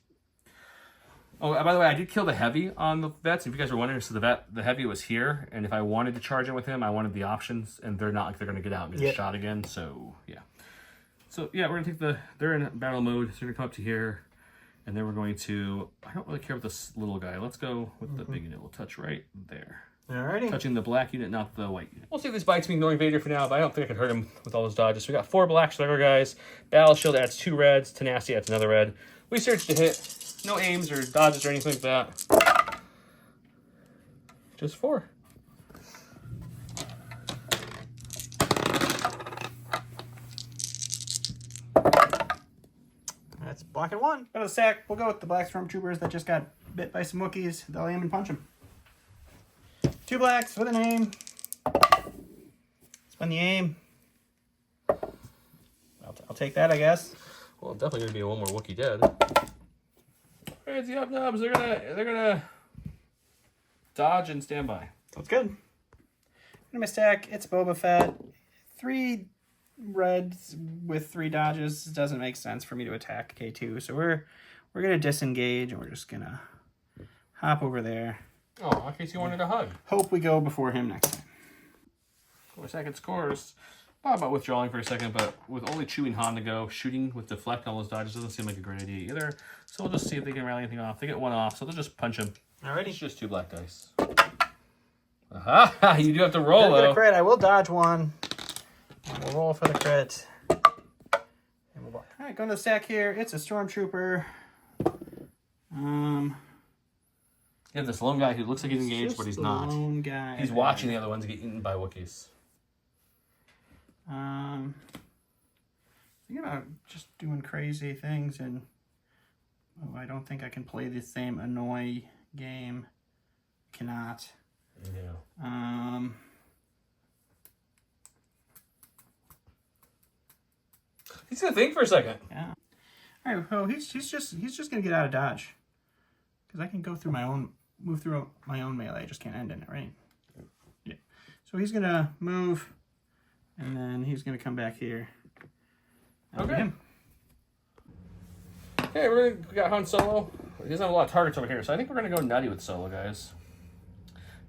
Oh, by the way, I did kill the heavy on the vets. If you guys were wondering, so the heavy was here, and if I wanted to charge in with him, I wanted the options, and they're not like they're going to get out and get shot again. So yeah. So yeah, we're going to take they're in battle mode. So they're going to come up to here, and then we're going to. I don't really care about this little guy. Let's go with the big unit. We'll touch right there. Alrighty. Touching the black unit, not the white unit. We'll see if this bites me ignoring Vader for now, but I don't think I can hurt him with all those dodges. So we got 4 blacks for our guys. Battle Shield adds 2 reds. Tenacity adds another red. We search to hit. No aims or dodges or anything like that. Just 4. That's black and 1. Go to the stack. We'll go with the black stormtroopers that just got bit by some Wookiees. They'll aim and punch them. 2 blacks with an aim. Spend the aim. I'll take that, I guess. Well, definitely gonna be 1 more Wookiee dead. Alright, the up nubs. They're gonna dodge and stand by. That's good. In my stack, it's Boba Fett. 3 reds with 3 dodges doesn't make sense for me to attack K2, so we're gonna disengage and we're just gonna hop over there. Oh, in case you wanted a hug. Hope we go before him next time. 4 second scores. Thought about withdrawing for a second, but with only chewing Han to go, shooting with deflect on those dodges doesn't seem like a great idea either. So we'll just see if they can rally anything off. They get 1 off, so they'll just punch him. Alrighty. It's just 2 black dice. Aha! You do have to roll, Get though. a crit. I will dodge 1. And we'll roll for the crit. And we'll block. Alright, going to the stack here. It's a stormtrooper. You have this lone guy who looks like he's engaged, but he's not. Lone guy. He's watching the other ones get eaten by Wookiees. Thinking about just doing crazy things, and I don't think I can play the same annoy game. Cannot. Yeah. He's gonna think for a second. Yeah. All right. Well, he's just gonna get out of dodge, because I can go through move through my own melee. I just can't end in it, right? Yeah. So he's gonna move, and then he's gonna come back here. Okay. Him. Okay, we got Han Solo. He doesn't have a lot of targets over here, so I think we're gonna go nutty with Solo, guys.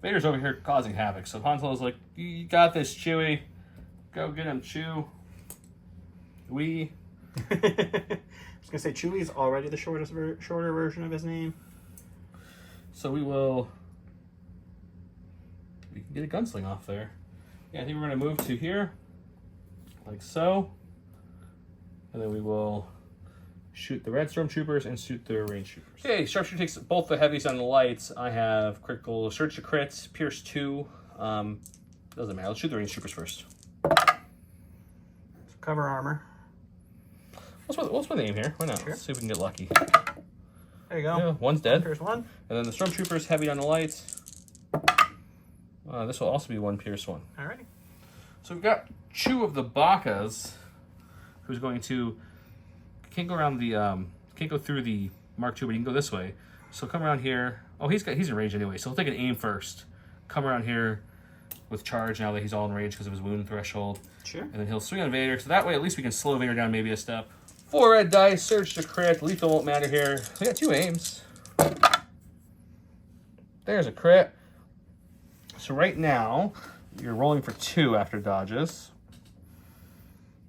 Vader's over here causing havoc, so Han Solo's like, "You got this, Chewie. Go get him, Chew." I was gonna say Chewie's already the shorter version of his name. So we can get a gunsling off there. Yeah, I think we're gonna move to here, like so, and then we will shoot the red stormtroopers and shoot the range troopers. Okay, sharpshooter takes both the heavies and the lights. I have critical search to crits, pierce 2. Doesn't matter. Let's shoot the range troopers first. Cover armor. Let's put the aim here. Why not? Sure. Let's see if we can get lucky. There you go. Yeah, one's dead. Pierce 1. And then the stormtroopers heavy on the lights. This will also be 1 pierce 1. Alrighty. So we've got Chew of the Bakas, who's going to can't go around the can't go through the Mark II, but he can go this way. So come around here. Oh, he's in range anyway. So he'll take an aim first. Come around here with charge now that he's all in range because of his wound threshold. Sure. And then he'll swing on Vader. So that way, at least we can slow Vader down maybe a step. 4 red dice, surge to crit. Lethal won't matter here. We got 2 aims. There's a crit. So right now, you're rolling for 2 after dodges.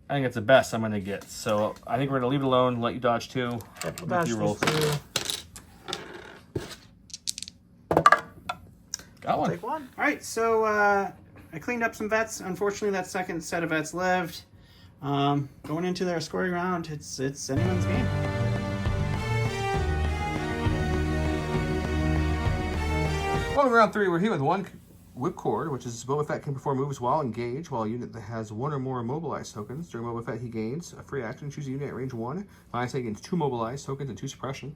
I think it's the best I'm going to get. So I think we're going to leave it alone, let you dodge 2. Yep, we'll dodge you roll 2. Got one. Take 1. All right, so I cleaned up some vets. Unfortunately, that second set of vets lived. Going into their scoring round, it's anyone's game. Well, in round 3, we're here with 1 whipcord, which is Boba Fett can perform moves while engaged, while a unit that has 1 or more immobilized tokens. During Boba Fett, he gains a free action. Choose a unit at range 1. Finally, he gains 2 mobilized tokens and 2 suppression.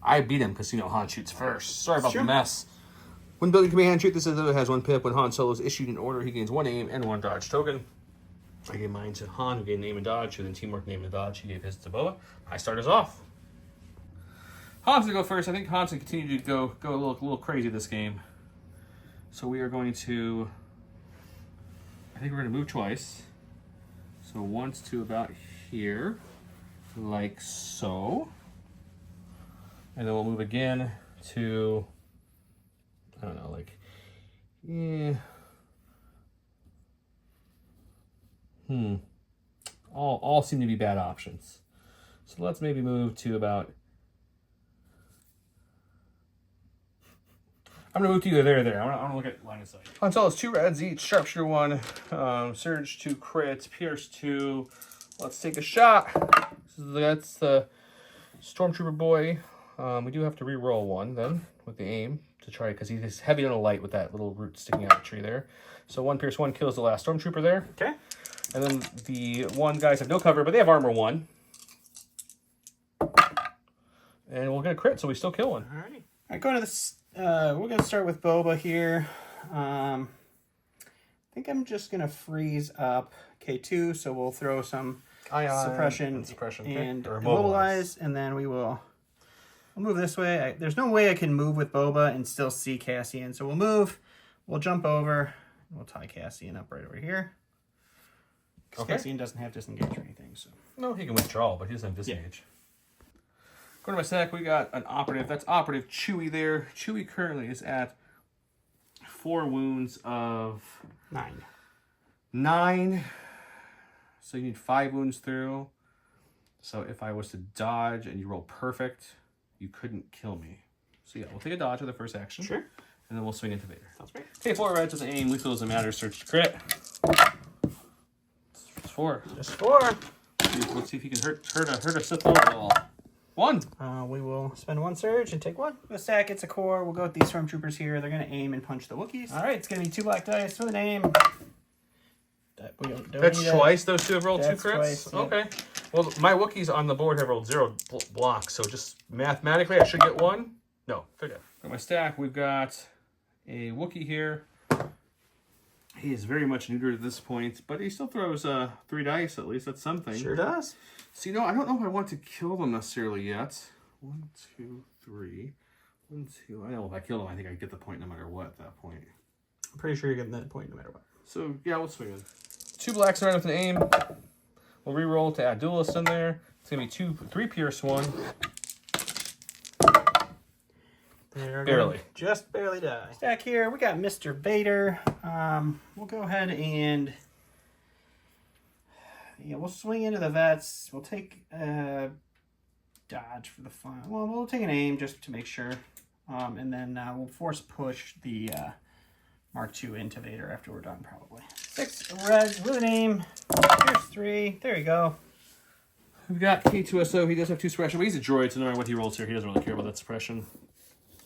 I beat him because, Han shoots first. Sorry about the mess. When building command shoot, this has 1 pip. When Han Solo is issued an order, he gains 1 aim and 1 dodge token. I gave mine to Han, who gained aim and dodge, who then teamwork name and dodge. He gave his to Boba. I start us off. Han's gonna go first. I think Han's gonna continue to go a little crazy this game. So we are going to. I think we're gonna move twice. So once to about here, like so, and then we'll move again to. I don't know, like, yeah. All seem to be bad options. So let's maybe move to about. I'm gonna move to either there or there. I want to look at line of sight. Han Solo's 2 reds each. Sharpshooter 1, surge 2 crits, pierce 2. Let's take a shot. That's the stormtrooper boy. We do have to re-roll 1 then with the aim to try because he's heavy on a light with that little root sticking out of the tree there. So 1 pierce 1 kills the last stormtrooper there. Okay. And then the 1 guys have no cover, but they have armor 1. And we'll get a crit, so we still kill 1. Alrighty. All right, going to this. We're going to start with Boba here. I think I'm just going to freeze up K2, so we'll throw some suppression and immobilize, and then we'll move this way. There's no way I can move with Boba and still see Cassian, so we'll move. We'll jump over. We'll tie Cassian up right over here. Okay. Cassian doesn't have disengage or anything, so. No, he can withdraw, but he doesn't have disengage. Yeah. Going to my stack, we got an operative. That's operative Chewie there. Chewie currently is at 4 wounds of 9. So you need 5 wounds through. So if I was to dodge and you roll perfect, you couldn't kill me. So yeah, we'll take a dodge with the first action. Sure. And then we'll swing into Vader. Sounds great. Okay, 4 reds doesn't aim. Lethal doesn't matter. Search to crit. It's 4. Just 4. Let's see if he can hurt a Sith Lord at all. 1. We will spend 1 surge and take 1. The stack gets a core. We'll go with these stormtroopers here. They're going to aim and punch the Wookiees. All right, it's going to be 2 black dice with an aim. That's twice those 2 have rolled 2 crits? Twice, yeah. Okay. Well, my Wookiees on the board have rolled 0 blocks, so just mathematically I should get 1. No, they're dead. For my stack, we've got a Wookiee here. He is very much neutered at this point, but he still throws 3 dice, at least. That's something. Sure does. So, you know, I don't know if I want to kill them necessarily yet. 1, 2, 3. 1, 2. I know if I kill them, I think I get the point no matter what at that point. I'm pretty sure you're getting that point no matter what. So, yeah, we'll swing in. 2 blacks around with an aim. We'll re-roll to add duelist in there. It's going to be 3 Pierce 1. Barely. Just barely die. Stack here, we got Mr. Vader. We'll go ahead and we'll swing into the vets. We'll take dodge for the fun. Well, we'll take an aim just to make sure, and then we'll force push the Mark II into Vader after we're done, probably. 6 reds with an aim. Here's 3. There you go. We've got K2SO. He does have 2 suppression, but he's a droid, so no matter what he rolls here, he doesn't really care about that suppression.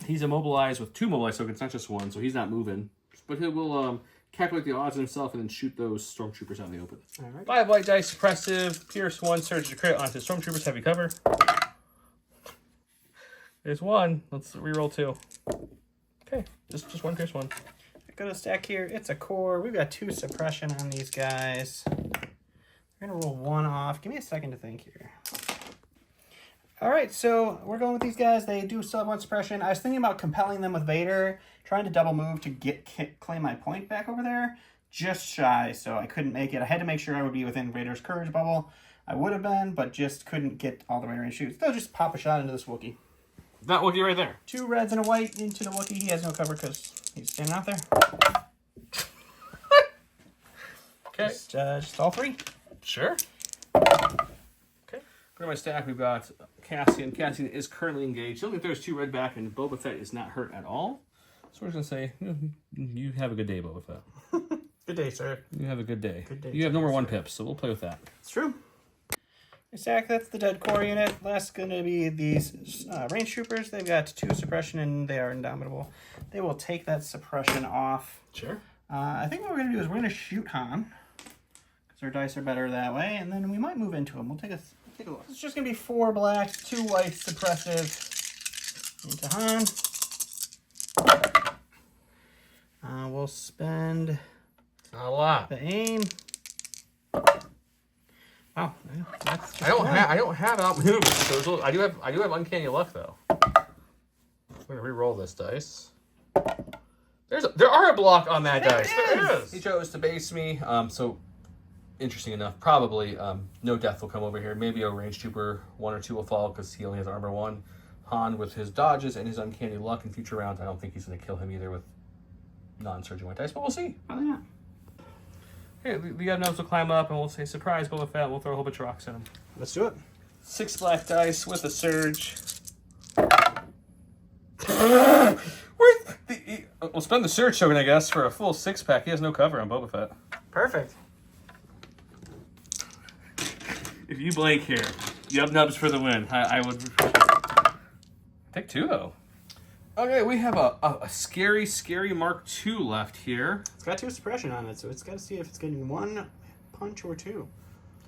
He's immobilized with 2 mobilized tokens, not just 1, so he's not moving. But he will calculate the odds himself and then shoot those stormtroopers out in the open. All right. 5 white dice, suppressive, Pierce 1, surge to crit onto stormtroopers, heavy cover. There's 1. Let's reroll 2. Okay, just 1 Pierce 1. Go to stack here. It's a core. We've got 2 suppression on these guys. We're going to roll 1 off. Give me a second to think here. All right, so we're going with these guys. They do still have 1 suppression. I was thinking about compelling them with Vader, trying to double move to claim my point back over there. Just shy, so I couldn't make it. I had to make sure I would be within Vader's courage bubble. I would have been, but just couldn't get all the way range shoots. They'll just pop a shot into this Wookiee. That Wookiee right there. 2 reds and a white into the Wookiee. He has no cover because he's standing out there. Okay. Just all 3. Sure. Okay. Go to my stack. We've got Cassian. Cassian is currently engaged. He only throws 2 red back, and Boba Fett is not hurt at all. So we're just going to say, you have a good day, Boba Fett. Good day, sir. You have a good day. Good day. You have no more 1 pips, so we'll play with that. It's true. Stack, that's the dead core unit. Last going to be these range troopers. They've got 2 suppression, and they are indomitable. They will take that suppression off. Sure. I think what we're going to do is we're going to shoot Han, because our dice are better that way, and then we might move into him. We'll take a look. It's just going to be 4 blacks, 2 whites, suppressive into Han. We'll spend Not a lot. the aim. Oh, that's just I don't have outmaneuver. So I do have uncanny luck though. I'm gonna re-roll this dice. There are a block on that dice. There is. He chose to base me. So interesting enough, probably no death will come over here. Maybe a range trooper 1 or 2 will fall because he only has armor 1. Han with his dodges and his uncanny luck in future rounds. I don't think he's gonna kill him either with non-surging white dice, but we'll see. Probably not. Okay, the Yavnubs will climb up and we'll say surprise Boba Fett. We'll throw a whole bunch of rocks at him. Let's do it. 6 black dice with a surge. We'll spend the surge token, I guess, for a full 6-pack. He has no cover on Boba Fett. Perfect. If you blank here, Yub-nubs for the win. I would take 2 though. Okay, we have a scary Mark II left here. It's got 2 suppression on it, so it's got to see if it's getting 1 punch or 2.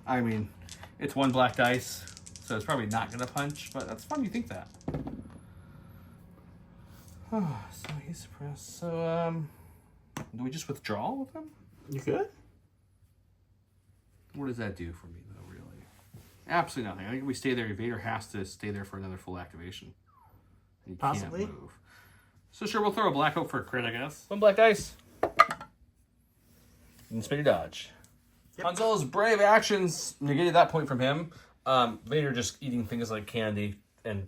I mean, it's 1 black dice, so it's probably not going to punch, but that's fun you think that. Oh, so he's suppressed. So, do we just withdraw with him? You could? What does that do for me, though, really? Absolutely nothing. I think if we stay there, Vader has to stay there for another full activation. He Possibly. Can't move. So sure, we'll throw a black hope for a crit, I guess. 1 black dice. And spin your dodge. Yep. Han Solo's brave actions negated that point from him. Vader just eating things like candy and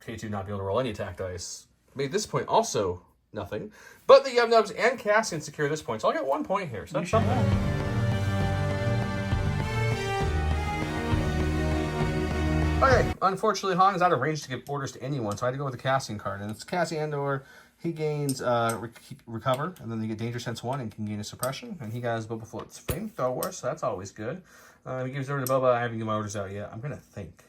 K2 not being able to roll any attack dice made this point also nothing. But the Yub-nubs and Cassian secure this point, so I'll get 1 point here. So that's something. Okay, unfortunately, Han is out of range to give orders to anyone, so I had to go with the Cassian card. And it's Cassian, or he gains recover, and then they get Danger Sense 1 and can gain a suppression. And he has Boba Fett's flamethrower, so that's always good. He gives order to Boba. I haven't given my orders out yet. I'm going to think.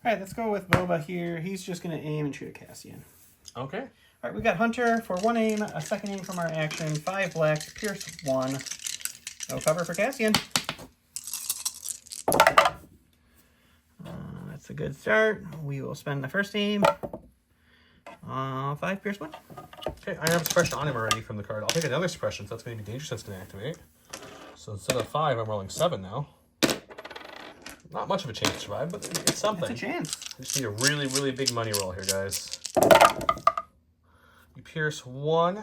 All right, let's go with Boba here. He's just going to aim and shoot at Cassian. Okay. All right, we got Hunter for 1 aim, a 2nd aim from our action, 5 blacks, Pierce 1. No cover for Cassian. That's a good start. We will spend the 1st aim. 5 Pierce 1. Okay, I have a suppression on him already from the card. I'll take another suppression, so that's going to be dangerous. That's going to activate. So instead of 5, I'm rolling 7 now. Not much of a chance to survive, but it's something. It's a chance. I just need a really, really big money roll here, guys. You pierce 1.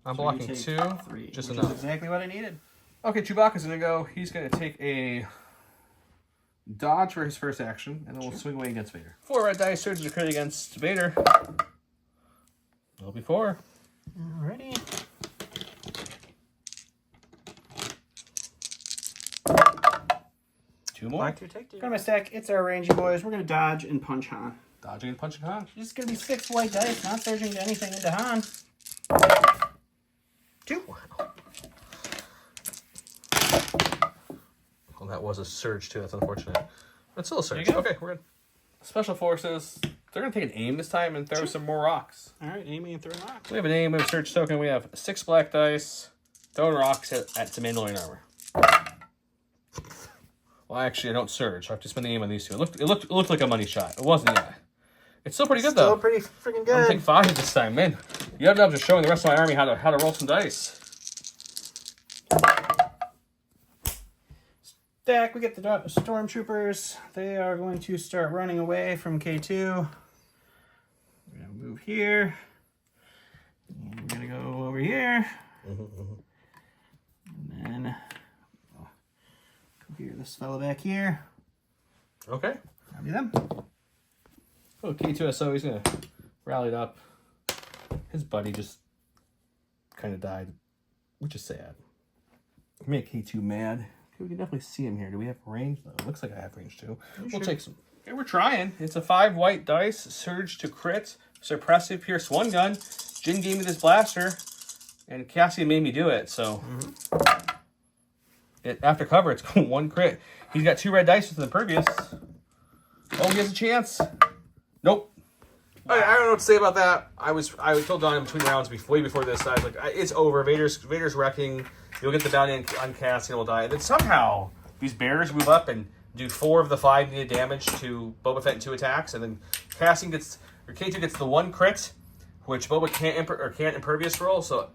I'm So blocking you take 2. 3, Just which enough. is exactly what I needed. Okay, Chewbacca's going to go. He's going to take a dodge for his first action, and then we'll swing away against Vader. 4 red dice, surge to crit against Vader. That'll be 4. Alrighty. Two more. Black 2, take 2. Got my stack. It's our rangy boys. We're going to dodge and punch Han. Dodging and punching Han. This is going to be 6 white dice, not surging to anything into Han. 2. Well, that was a surge, too. That's unfortunate. That's still a surge. There you go. Okay, we're good. Special Forces. They're going to take an aim this time and throw some more rocks. Alright, aiming and throwing rocks. We have an aim, we have a surge token, we have 6 black dice, throwing rocks at some Mandalorian armor. Well, actually, I don't surge. I have to spend the aim on these two. It looked like a money shot. It wasn't yet. It's still pretty good, though. Still pretty freaking I'm going to good. take 5 this time, man. You have just showing the rest of my army how to roll some dice. Stack, we get the stormtroopers. They are going to start running away from K2. We're going to move here. And we're going to go over here. And then clear this fellow back here. Okay. Copy them. Oh, K2SO, he's going to rally it up. His buddy just kind of died, which is sad. Make K2 mad. We can definitely see him here. Do we have range, though? Looks like I have range, too. We'll take some. Okay, we're trying. It's a 5 white dice. Surge to crit. Suppressive pierce 1 gun. Jin gave me this blaster. And Cassian made me do it, so... After cover, it's 1 crit. He's got 2 red dice with the Impervious. Oh, he has a chance. Nope. I don't know what to say about that. I told Don in between rounds, way before this, I was like, it's over. Vader's wrecking. You'll get the bounty on Cassian and will die. And then somehow, these bears move up and do 4 of the 5 needed damage to Boba Fett in 2 attacks. And then K2 gets the 1 crit, which Boba can't impervious roll. So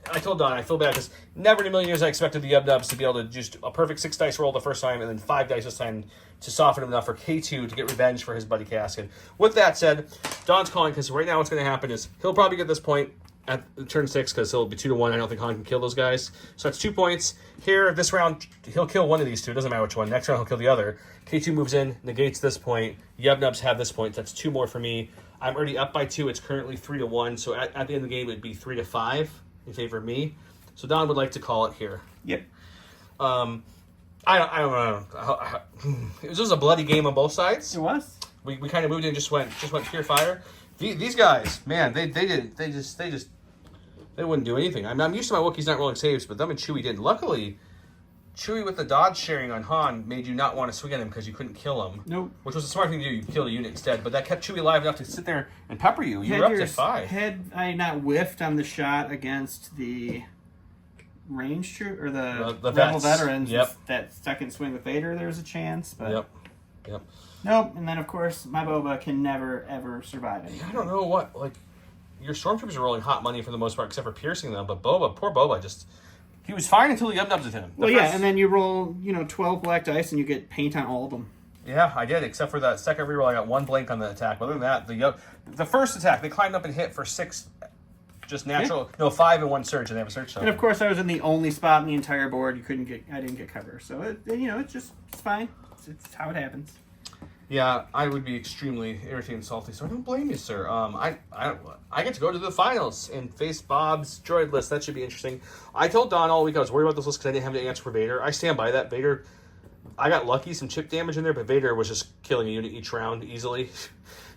I told Don, I feel bad because never in a million years I expected the Yub-Nubs to be able to just a perfect 6 dice roll the first time and then 5 dice this time to soften him enough for K2 to get revenge for his buddy Cassian. With that said, Don's calling because right now what's going to happen is he'll probably get this point at turn 6 because he'll be 2-1. I don't think Han can kill those guys. So that's 2 points. Here, this round, he'll kill one of these two. It doesn't matter which one. Next round, he'll kill the other. K2 moves in, negates this point. Yub-Nubs have this point. That's 2 more for me. I'm already up by 2. It's currently 3-1. So at the end of the game, it'd be 3-5 in favor of me. So Don would like to call it here. Yep. I don't know. It was just a bloody game on both sides. It was. We kind of moved in and just went pure fire. These guys, man, they wouldn't do anything. I'm used to my Wookiees not rolling saves, but them and Chewie didn't. Luckily, Chewie with the dodge sharing on Han made you not want to swing at him because you couldn't kill him. Nope. Which was a smart thing to do. You killed a unit instead, but that kept Chewie alive enough to sit there and pepper you. You were up to 5. Had I not whiffed on the shot against the range troop or the rebel vets. veterans, Yep. that second swing with Vader, there was a chance. But Yep. nope. And then of course my Boba can never ever survive anything. I don't know what your stormtroopers are rolling hot money for the most part, except for piercing them. But poor Boba, he was fine until he Yub-Nubs at him. And then you roll 12 black dice and you get paint on all of them. Yeah, I did, except for that second reroll. I got 1 blank on the attack. But other than that, the first attack, they climbed up and hit for 6, just natural. Yeah. No, 5 and 1 surge, and they have a surge. And of course, I was in the only spot in the entire board I didn't get cover. So it's fine. It's how it happens. Yeah, I would be extremely irritated and salty, so I don't blame you, sir. I get to go to the finals and face Bob's droid list. That should be interesting. I told Don all week I was worried about this list because I didn't have the answer for Vader. I stand by that. Vader, I got lucky, some chip damage in there, but Vader was just killing a unit each round easily.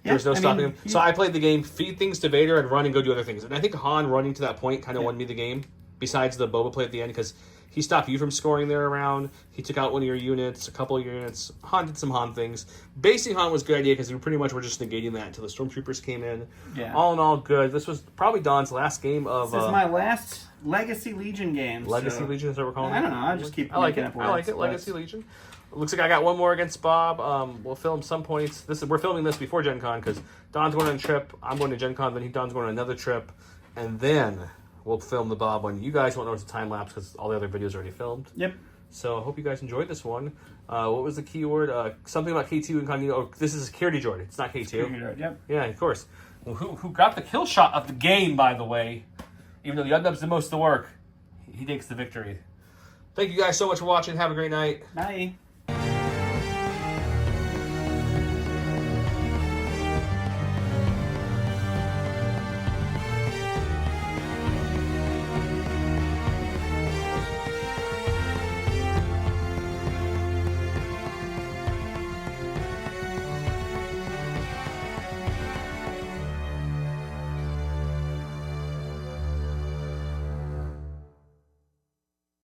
There was no stopping him. So I played the game, feed things to Vader, and run and go do other things. And I think Han running to that point kind of won me the game, besides the Boba play at the end, because he stopped you from scoring there around. He took out one of your units, a couple of your units. Han did some Han things. Basing Han was a good idea because we pretty much were just negating that until the Stormtroopers came in. Yeah. All in all, good. This was probably Don's last game of... This is my last Legacy Legion game. Legacy Legion, is that what we're calling it? I don't know. I just keep I like making it. up words. I like it. Legacy Legion. Looks like I got one more against Bob. We'll film some points. We're filming this before Gen Con because Don's going on a trip. I'm going to Gen Con. Then Don's going on another trip. And then we'll film the Bob one. You guys won't know it's a time lapse because all the other videos are already filmed. Yep. So I hope you guys enjoyed this one. What was the keyword? Something about K2 incognito. Oh, this is a security droid. It's not K2. Security droid, yep. Yeah, of course. Well, who got the kill shot of the game, by the way. Even though the Udnub's the most of the work, he takes the victory. Thank you guys so much for watching. Have a great night. Bye.